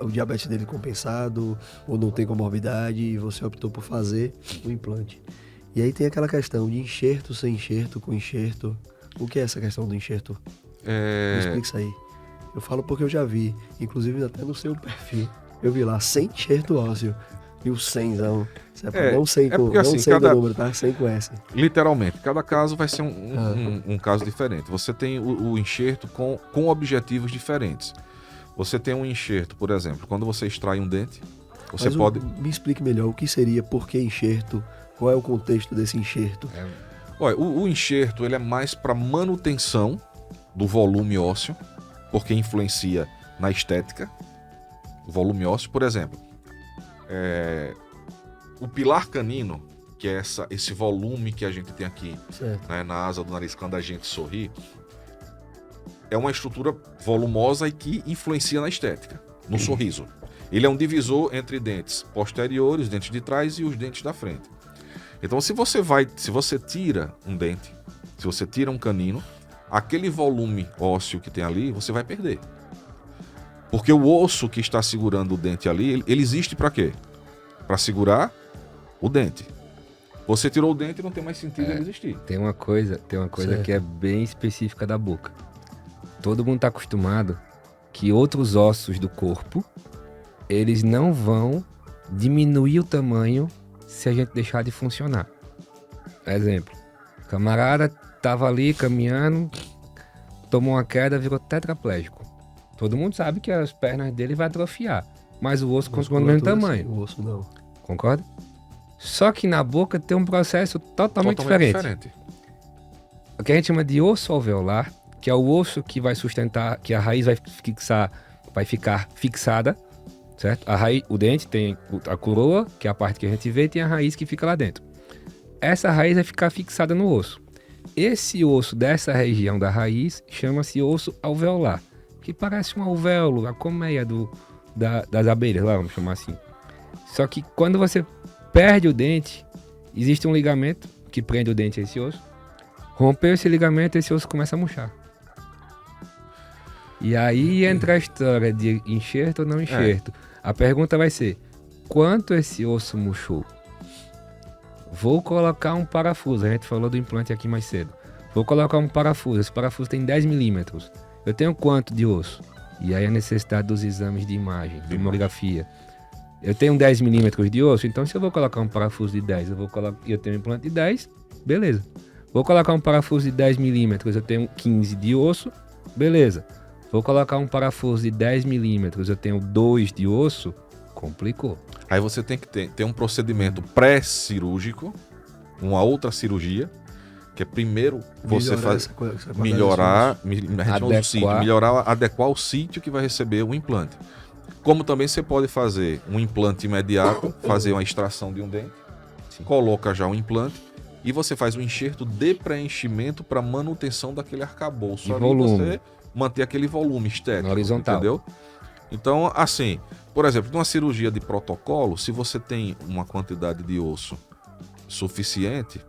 o diabetes dele compensado ou não tem comorbidade e você optou por fazer o implante. E aí tem aquela questão de enxerto sem enxerto, com enxerto. O que é essa questão do enxerto? Me explica isso aí. Eu falo porque eu já vi, inclusive até no seu perfil, eu vi lá, sem enxerto ósseo. E o 100zão. Não 100 com, porque, não assim, 100 do número, tá? 100 com S. Literalmente, cada caso vai ser um caso diferente. Você tem o enxerto com objetivos diferentes. Você tem um enxerto, por exemplo, quando você extrai um dente, você Mas pode... Me explique melhor o que seria, por que enxerto, qual é o contexto desse enxerto. Olha, o enxerto ele é mais para manutenção do volume ósseo, porque influencia na estética. O volume ósseo, por exemplo, o pilar canino, que é esse volume que a gente tem aqui, né, na asa do nariz quando a gente sorri, é uma estrutura volumosa e que influencia na estética, no sorriso. Ele é um divisor entre dentes posteriores, dentes de trás e os dentes da frente. Então, se você tira um dente, se você tira um canino, aquele volume ósseo que tem ali, você vai perder. Porque o osso que está segurando o dente ali, ele existe para quê? Para segurar o dente. Você tirou o dente e não tem mais sentido ele existir. Tem uma coisa que é bem específica da boca. Todo mundo está acostumado que outros ossos do corpo, eles não vão diminuir o tamanho se a gente deixar de funcionar. Exemplo, o camarada tava ali caminhando, tomou uma queda, virou tetraplégico. Todo mundo sabe que as pernas dele vai atrofiar, mas o osso continua do mesmo tamanho. O osso não. Concorda? Só que na boca tem um processo totalmente diferente. O que a gente chama de osso alveolar, que é o osso que vai sustentar, que a raiz vai ficar fixada, certo? O dente tem a coroa, que é a parte que a gente vê, e tem a raiz que fica lá dentro. Essa raiz vai ficar fixada no osso. Esse osso dessa região da raiz chama-se osso alveolar, que parece um alvéolo, a colmeia das abelhas, lá, vamos chamar assim. Só que quando você perde o dente, existe um ligamento que prende o dente a esse osso. Rompeu esse ligamento, esse osso começa a murchar. E aí entra a história de enxerto ou não enxerto. A pergunta vai ser, quanto esse osso murchou? Vou colocar um parafuso, a gente falou do implante aqui mais cedo. Vou colocar um parafuso, esse parafuso tem 10 milímetros. Eu tenho quanto de osso? E aí a necessidade dos exames de imagem, de tomografia. Eu tenho 10 milímetros de osso, então se eu vou colocar um parafuso de 10, eu tenho um implante de 10, beleza. Vou colocar um parafuso de 10 milímetros, eu tenho 15 de osso, beleza. Vou colocar um parafuso de 10 milímetros, eu tenho 2 de osso, complicou. Aí você tem que ter um procedimento pré-cirúrgico, uma outra cirurgia, que é primeiro você adequar o sítio que vai receber o implante. Como também você pode fazer um implante imediato, fazer uma extração de um dente, coloca já o implante e você faz um enxerto de preenchimento para manutenção daquele arcabouço ali, você manter aquele volume estético, horizontal. Entendeu? Então, assim, por exemplo, numa cirurgia de protocolo, se você tem uma quantidade de osso suficiente,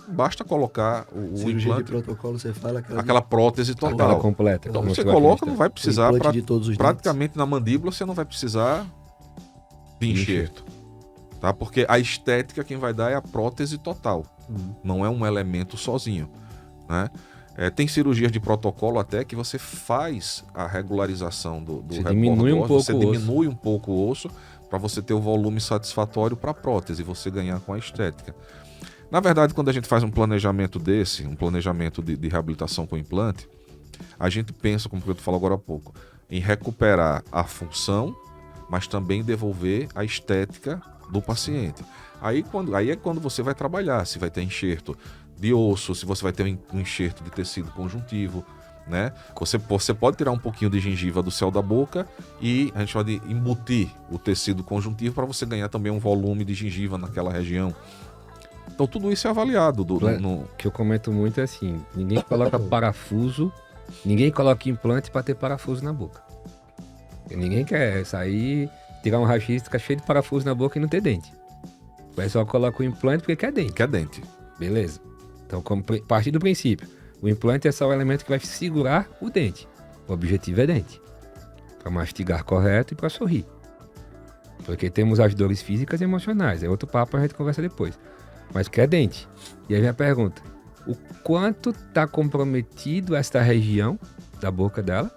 basta colocar o cirurgia implante. De protocolo, você fala aquela prótese total. Aquela completa. Então você coloca, não vai precisar, de todos os praticamente na mandíbula você não vai precisar de enxerto. tá? Porque a estética quem vai dar é a prótese total, não é um elemento sozinho, né? Tem cirurgias de protocolo até que você faz a regularização do Você rebordo diminui um ósseo, pouco você o osso. diminui um pouco o osso para você ter o volume satisfatório para a prótese e você ganhar com a estética. Na verdade, quando a gente faz um planejamento desse, um planejamento de reabilitação com implante, a gente pensa, como eu te falo agora há pouco, em recuperar a função, mas também devolver a estética do paciente. Aí é quando você vai trabalhar, se vai ter enxerto de osso, se você vai ter um enxerto de tecido conjuntivo, né? Você pode tirar um pouquinho de gengiva do céu da boca e a gente chama de embutir o tecido conjuntivo para você ganhar também um volume de gengiva naquela região. Então tudo isso é avaliado. O que eu comento muito é assim, ninguém coloca parafuso, ninguém coloca implante para ter parafuso na boca. Ninguém quer sair, tirar um raio-x, ficar cheio de parafuso na boca e não ter dente. O pessoal coloca o implante porque quer dente. Quer dente. Beleza. Então, a partir do princípio, o implante é só o elemento que vai segurar o dente. O objetivo é dente. Para mastigar correto e para sorrir. Porque temos as dores físicas e emocionais. É outro papo, a gente conversa depois. Mas quer dente. E aí vem a pergunta. O quanto está comprometido esta região da boca dela,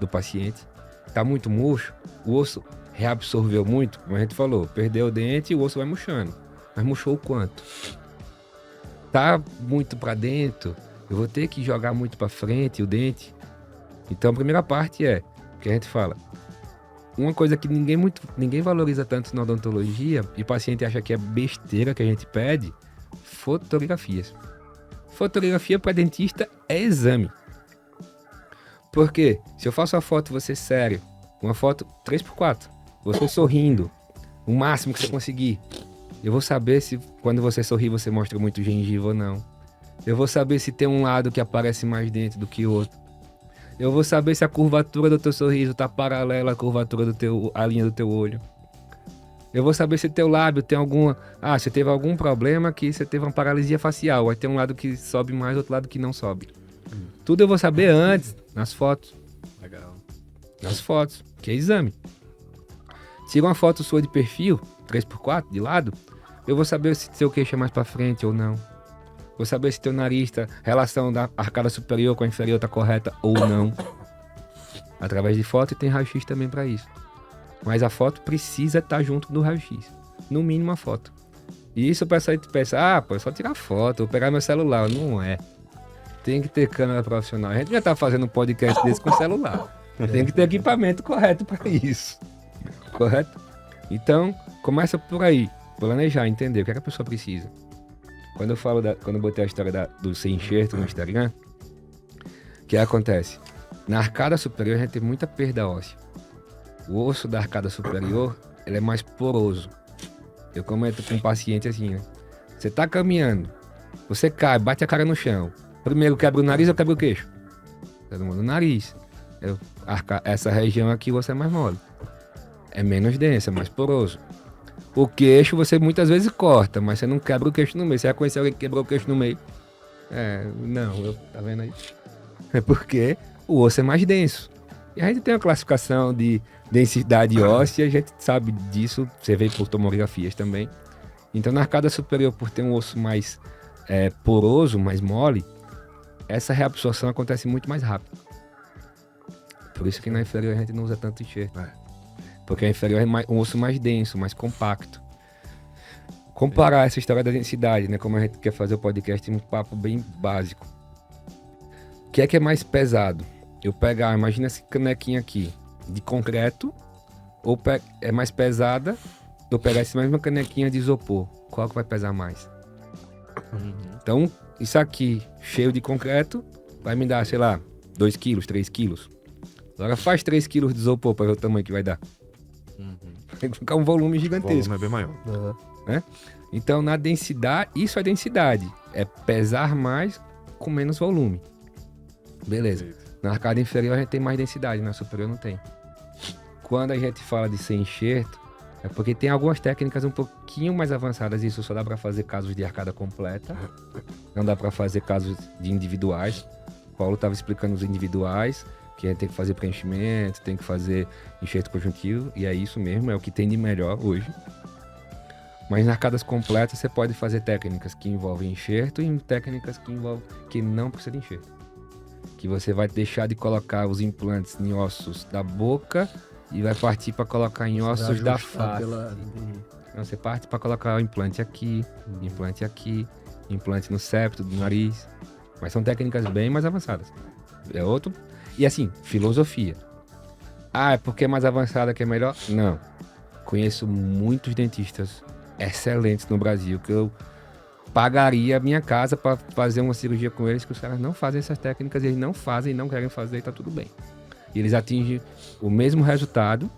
do paciente? Está muito murcho? O osso reabsorveu muito? Como a gente falou, perdeu o dente e o osso vai murchando. Mas murchou o quanto? Tá muito para dentro, eu vou ter que jogar muito para frente o dente. Então a primeira parte é que a gente fala. Uma coisa que ninguém valoriza tanto na odontologia e o paciente acha que é besteira que a gente pede, fotografias. Fotografia para dentista é exame. Porque se eu faço uma foto você sério, uma foto 3x4, você sorrindo, o máximo que você conseguir, eu vou saber se quando você sorri você mostra muito gengiva ou não. Eu vou saber se tem um lado que aparece mais dentro do que o outro. Eu vou saber se a curvatura do teu sorriso está paralela à curvatura à linha do teu olho. Eu vou saber se teu lábio tem alguma... você teve algum problema que você teve uma paralisia facial. Vai ter um lado que sobe mais, outro lado que não sobe. Tudo eu vou saber antes, nas fotos. Legal. Nas fotos, que é exame. Tira uma foto sua de perfil, 3x4, de lado, eu vou saber se seu queixo é mais para frente ou não. Vou saber se teu nariz, a relação da arcada superior com a inferior está correta ou não. Através de foto, e tem raio-x também para isso. Mas a foto precisa estar junto do raio-x. No mínimo a foto. E isso o pessoal pensa, é só tirar foto, vou pegar meu celular. Não é. Tem que ter câmera profissional. A gente já tá fazendo um podcast desse com celular. Tem que ter equipamento correto para isso. Correto? Então, começa por aí. Planejar, entender o que a pessoa precisa. Quando eu botei a história do sem enxerto no Instagram, o que acontece? Na arcada superior a gente tem muita perda óssea. O osso da arcada superior, ele é mais poroso. Eu comento com um paciente assim, né? Você tá caminhando, você cai, bate a cara no chão. Primeiro quebra o nariz ou quebra o queixo? Todo mundo no nariz. Essa região aqui você é mais mole. É menos densa, é mais poroso. O queixo você muitas vezes corta, mas você não quebra o queixo no meio. Você vai conhecer alguém que quebrou o queixo no meio? Tá vendo aí? É porque o osso é mais denso. E a gente tem uma classificação de densidade óssea, a gente sabe disso, você vê por tomografias também. Então na arcada superior, por ter um osso mais poroso, mais mole, essa reabsorção acontece muito mais rápido. Por isso que na inferior a gente não usa tanto enxerto. Porque a inferior é um osso mais denso, mais compacto. Comparar essa história da densidade, né? Como a gente quer fazer o podcast, um papo bem básico. O que é mais pesado? Eu pegar, imagina essa canequinha aqui, de concreto, ou é mais pesada, eu pegar essa mesma canequinha de isopor. Qual que vai pesar mais? Então, isso aqui, cheio de concreto, vai me dar, sei lá, 2 quilos, 3 quilos. Agora faz 3 quilos de isopor para ver o tamanho que vai dar. Tem que ficar um volume O gigantesco. volume é bem maior. Né? Então, na densidade, isso é densidade. É pesar mais com menos volume. Beleza. Na arcada inferior a gente tem mais densidade, na superior não tem. Quando a gente fala de sem enxerto, é porque tem algumas técnicas um pouquinho mais avançadas. Isso só dá para fazer casos de arcada completa. Não dá para fazer casos de individuais. O Paulo estava explicando os individuais, que a gente tem que fazer preenchimento, tem que fazer enxerto conjuntivo, e é isso mesmo, é o que tem de melhor hoje. Mas nas arcadas completas você pode fazer técnicas que envolvem enxerto e técnicas que não precisam de enxerto. Que você vai deixar de colocar os implantes em ossos da boca e vai partir para colocar em ossos da face. Não, você parte para colocar o implante aqui, implante no septo do nariz. Mas são técnicas bem mais avançadas. É outro. E assim, filosofia. Ah, é porque é mais avançada que é melhor? Não. Conheço muitos dentistas excelentes no Brasil que eu pagaria a minha casa para fazer uma cirurgia com eles, que os caras não fazem essas técnicas, eles não fazem, não querem fazer e tá tudo bem. E eles atingem o mesmo resultado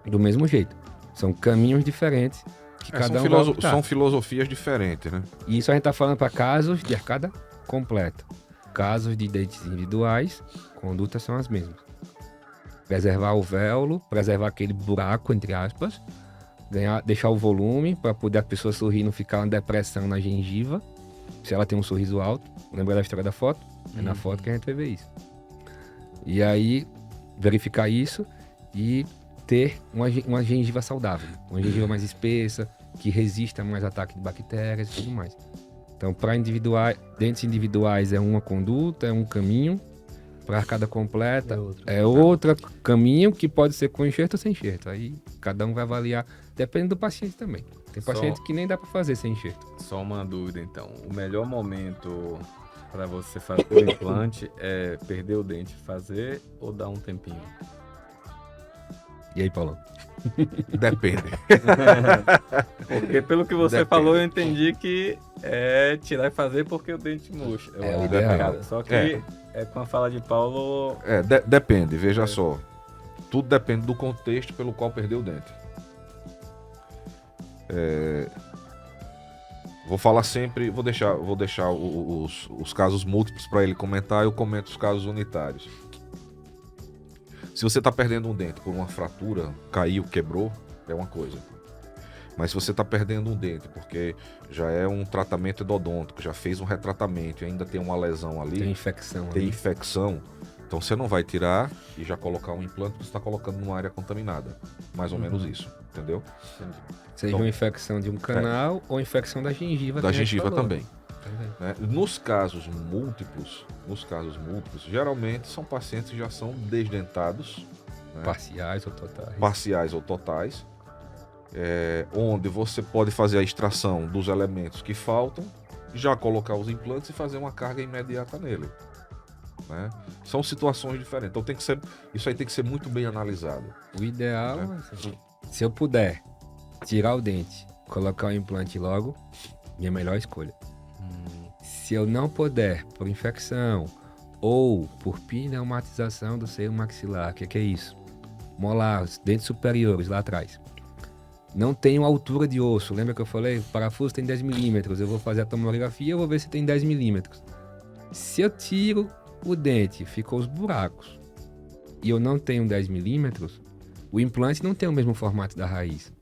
do mesmo jeito. São caminhos diferentes que cada um vai optar. São filosofias diferentes, né? E isso a gente tá falando para casos de arcada completa. Casos de dentes individuais, condutas são as mesmas. Preservar o véolo, preservar aquele buraco, entre aspas, deixar o volume para poder a pessoa sorrir e não ficar uma depressão na gengiva. Se ela tem um sorriso alto, lembra da história da foto? É na foto que a gente vai ver isso. E aí, verificar isso e ter uma gengiva saudável. Uma gengiva mais espessa, que resista mais ataque de bactérias e tudo mais. Então, para dentes individuais é uma conduta, é um caminho. Para arcada completa é outro caminho, que pode ser com enxerto ou sem enxerto. Aí cada um vai avaliar, depende do paciente também. Tem paciente que nem dá para fazer sem enxerto. Só uma dúvida então, o melhor momento para você fazer o implante é perder o dente, fazer ou dar um tempinho? E aí, Paulo? Depende. Porque pelo que você falou, eu entendi que é tirar e fazer porque o dente murcha. É o ideal. Só que com a fala de Paulo... Depende, veja só. Tudo depende do contexto pelo qual perdeu o dente. Vou falar sempre, vou deixar os casos múltiplos para ele comentar, eu comento os casos unitários. Se você está perdendo um dente por uma fratura, caiu, quebrou, é uma coisa. Mas se você está perdendo um dente porque já é um tratamento endodôntico, já fez um retratamento e ainda tem uma lesão ali, tem infecção, então você não vai tirar e já colocar um implante que você está colocando numa área contaminada. Mais ou menos isso, entendeu? Seja uma infecção de um canal ou infecção da gengiva. Da gengiva também. Né? Nos casos múltiplos, geralmente são pacientes que já são desdentados, né? Parciais ou totais, onde você pode fazer a extração dos elementos que faltam, já colocar os implantes e fazer uma carga imediata nele, né? São situações diferentes, então isso aí tem que ser muito bem analisado. O ideal é, se eu puder tirar o dente, colocar o implante logo, minha melhor escolha. Se eu não puder, por infecção ou por pneumatização do seio maxilar, o que é isso? Molar, os dentes superiores lá atrás. Não tenho altura de osso. Lembra que eu falei? O parafuso tem 10 milímetros. Eu vou fazer a tomografia e vou ver se tem 10 milímetros. Se eu tiro o dente, ficam os buracos, e eu não tenho 10 milímetros, o implante não tem o mesmo formato da raiz.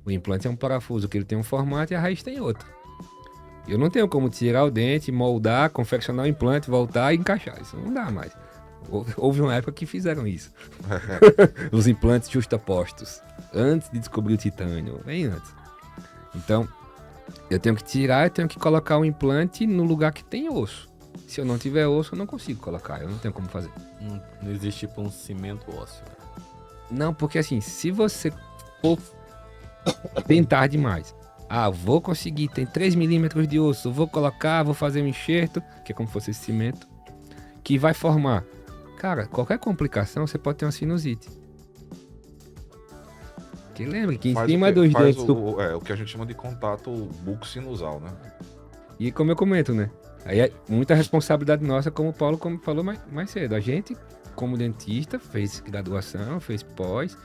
O implante é um parafuso que ele tem um formato e a raiz tem outro. Eu não tenho como tirar o dente, moldar, confeccionar o implante, voltar e encaixar. Isso não dá mais. Houve uma época que fizeram isso. Os implantes justapostos. Antes de descobrir o titânio. Bem antes. Então, eu tenho que tirar, eu tenho que colocar o implante no lugar que tem osso. Se eu não tiver osso, eu não consigo colocar. Eu não tenho como fazer. Não existe tipo um cimento ósseo. Não, porque assim, se você for tentar demais... vou conseguir, tem 3 milímetros de osso, vou colocar, vou fazer um enxerto, que é como se fosse esse cimento, que vai formar. Cara, qualquer complicação, você pode ter uma sinusite. Que lembre que em cima dos dentes... o que a gente chama de contato buco-sinusal, né? E como eu comento, né? Aí é muita responsabilidade nossa, como o Paulo falou mais cedo. A gente, como dentista, fez graduação, fez pós,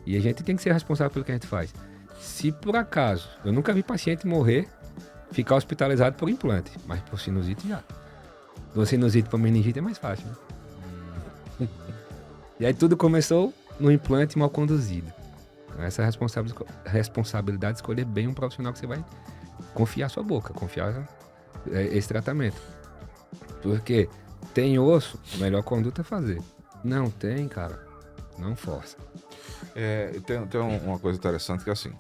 e a gente tem que ser responsável pelo que a gente faz. Se por acaso, eu nunca vi paciente morrer, ficar hospitalizado por implante, mas por sinusite já. Do sinusite para meningite é mais fácil, né? E aí tudo começou no implante mal conduzido. Essa é a responsabilidade de escolher bem um profissional que você vai confiar sua boca, confiar esse tratamento. Porque tem osso, a melhor conduta é fazer. Não tem, cara, não força. Tem uma coisa interessante que é assim,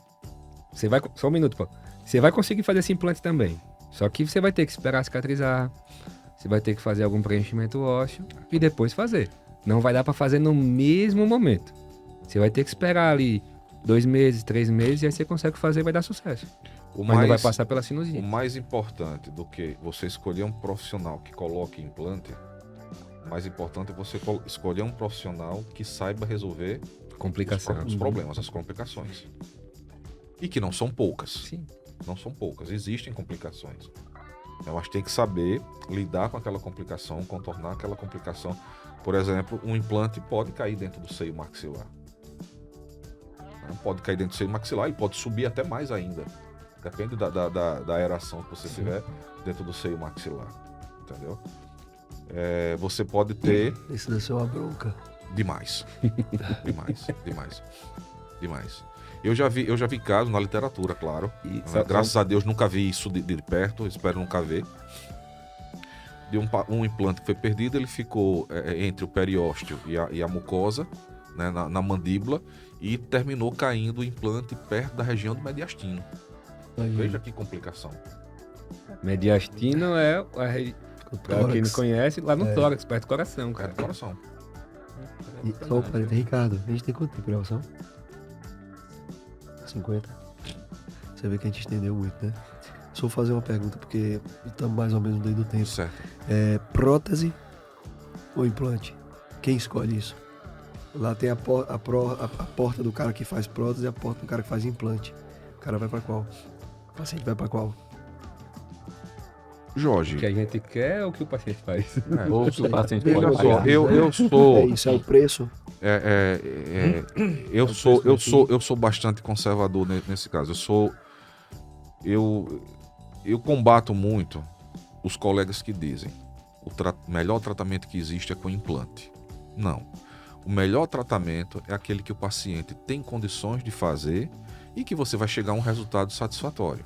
Você vai, só um minuto, pô. Você vai conseguir fazer esse implante também. Só que você vai ter que esperar cicatrizar. Você vai ter que fazer algum preenchimento ósseo e depois fazer. Não vai dar pra fazer no mesmo momento. Você vai ter que esperar ali 2 meses, 3 meses e aí você consegue fazer e vai dar sucesso. Mas não vai passar pela O sinusite. mais importante do que você escolher um profissional que coloque implante, o mais importante é você escolher um profissional que saiba resolver Complicação. os problemas, as complicações. E que não são poucas. Sim. Não são poucas, existem complicações. Então, a gente tem que saber lidar com aquela complicação, contornar aquela complicação. Por exemplo, um implante pode cair dentro do seio maxilar. Pode cair dentro do seio maxilar, ele pode subir até mais ainda. Depende da aeração que você tiver dentro do seio maxilar. Entendeu? Você pode ter... Isso deve ser uma bronca. Demais. Demais. Eu já vi casos na literatura, claro. E, Graças a Deus nunca vi isso de perto, espero nunca ver. De um implante que foi perdido, ele ficou entre o periósteo e a mucosa, né, na mandíbula, e terminou caindo o implante perto da região do mediastino. Veja que complicação. Mediastino é, pra quem não conhece, lá no tórax, perto do coração, Cara, cara. do coração. Só um parênteses, Ricardo, a gente tem quanto tempo de gravação? 50. Você vê que a gente estendeu muito, né? Só vou fazer uma pergunta, porque estamos mais ou menos dentro do tempo. Certo. Prótese ou implante? Quem escolhe isso? Lá tem a porta do cara que faz prótese e a porta do cara que faz implante. O cara vai pra qual? O paciente vai pra qual? Jorge. O que a gente quer é o que o paciente faz. Ou que o paciente Veja pode só, pagar. eu sou... Isso é o preço? Eu sou bastante conservador nesse caso. Eu combato muito os colegas que dizem o melhor tratamento que existe é com implante. Não. O melhor tratamento é aquele que o paciente tem condições de fazer e que você vai chegar a um resultado satisfatório.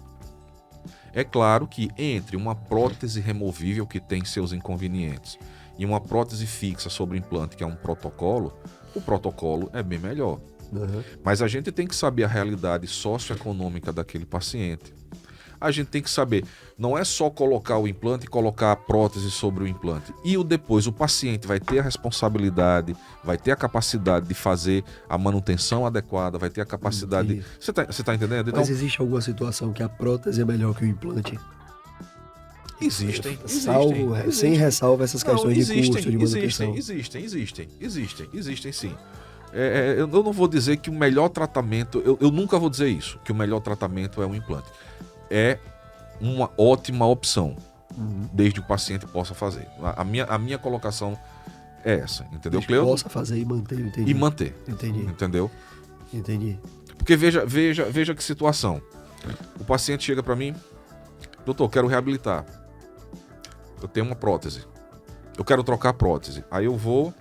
É claro que entre uma prótese removível que tem seus inconvenientes e uma prótese fixa sobre implante, que é um protocolo, o protocolo é bem melhor. Uhum. Mas a gente tem que saber a realidade socioeconômica daquele paciente. A gente tem que saber, não é só colocar o implante e colocar a prótese sobre o implante. E depois o paciente vai ter a responsabilidade, vai ter a capacidade de fazer a manutenção adequada, vai ter a capacidade... Você tá entendendo? Então, Mas existe alguma situação que a prótese é melhor que o implante? existem. Sem ressalva essas questões de custo, de manutenção. Existem sim. Eu não vou dizer que o melhor tratamento, eu nunca vou dizer isso, que o melhor tratamento é o implante. É uma ótima opção, desde que o paciente possa fazer. A minha colocação é essa, entendeu, Cleo? Possa fazer e manter, entendi. E manter, Entendi. entendeu? Entendi. Porque veja que situação. O paciente chega para mim, doutor, eu quero reabilitar. Eu tenho uma prótese. Eu quero trocar a prótese. Aí eu vou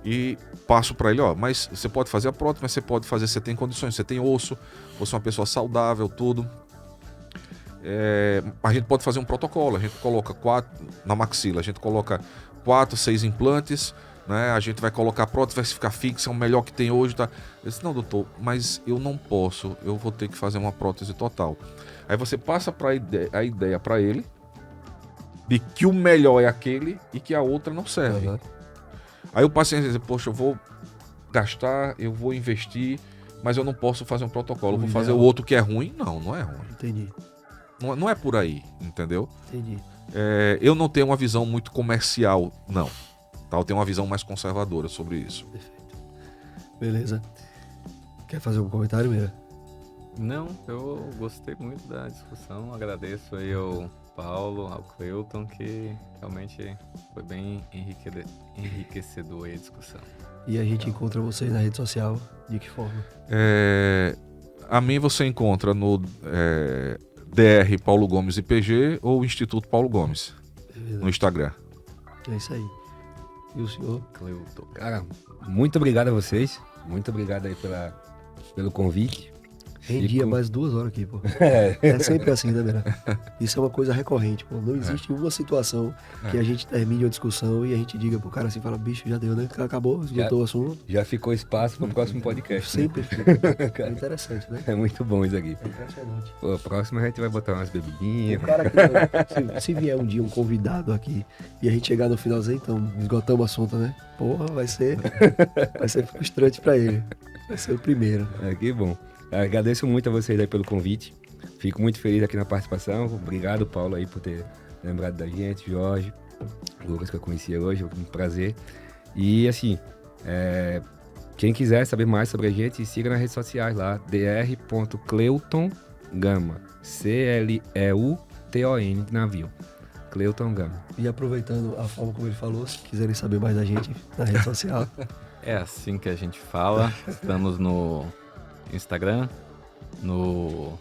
e passo para ele, mas você pode fazer a prótese, mas você tem condições, você tem osso, você é uma pessoa saudável, tudo. A gente pode fazer um protocolo, a gente coloca 4 na maxila, a gente coloca 4, 6 implantes, né? A gente vai colocar a prótese, vai ficar fixa, é o melhor que tem hoje, tá? Eu disse, não, doutor, mas eu não posso, eu vou ter que fazer uma prótese total. Aí você passa a ideia para ele de que o melhor é aquele e que a outra não serve. Uhum. Aí o paciente diz, poxa, eu vou gastar, eu vou investir, mas eu não posso fazer um protocolo, eu vou fazer o outro que é ruim. Não é ruim. Entendi. Não é por aí, entendeu? Entendi. Eu não tenho uma visão muito comercial, não. Tá? Eu tenho uma visão mais conservadora sobre isso. Perfeito. Beleza. Quer fazer algum comentário, Mira? Não, eu gostei muito da discussão, agradeço aí ao Paulo, ao Cleuton, que realmente foi bem enriquecedor aí a discussão. E a gente encontra vocês na rede social, de que forma? A mim você encontra no DR Paulo Gomes IPG ou Instituto Paulo Gomes, no Instagram. É isso aí. E o senhor? Cleuton. Cara, muito obrigado a vocês. Muito obrigado aí pelo convite. Rendia mais 2 horas aqui, pô. É. É sempre assim, né, Beira? Isso é uma coisa recorrente, pô. Não existe uma situação que a gente termine uma discussão e a gente diga pro cara assim, fala, bicho, já deu, né? Acabou, esgotou o assunto. Já ficou espaço pro próximo podcast. né? Sempre fica. É interessante, né? É muito bom isso aqui. É impressionante. Pô, próximo a gente vai botar umas O bebidinhas. cara que, se vier um dia um convidado aqui e a gente chegar no finalzinho, então esgotamos o assunto, né? Porra, vai ser frustrante pra ele. Vai ser o primeiro. É, que bom. Agradeço muito a vocês aí pelo convite. Fico muito feliz aqui na participação. Obrigado, Paulo, aí por ter lembrado da gente, Jorge, Lucas, que eu conhecia hoje, um prazer. E assim, quem quiser saber mais sobre a gente, siga nas redes sociais lá, dr.cleuton.gama, CLEUTON, navio. Cleuton Gama. E aproveitando a forma como ele falou, se quiserem saber mais da gente na rede social, É assim que a gente fala. Estamos no Instagram, no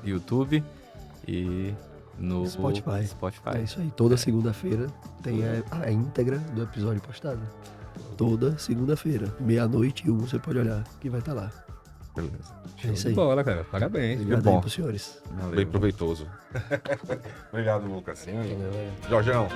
YouTube e no Spotify. Spotify. é isso aí. Toda segunda-feira tem a íntegra do episódio postado. Toda segunda-feira, 00:01, você pode olhar que vai estar lá. Beleza. É isso aí. Bola, cara. Parabéns. Obrigado bom. aí pros senhores. Valeu. Bem proveitoso. Obrigado, Lucas. Jorgeão.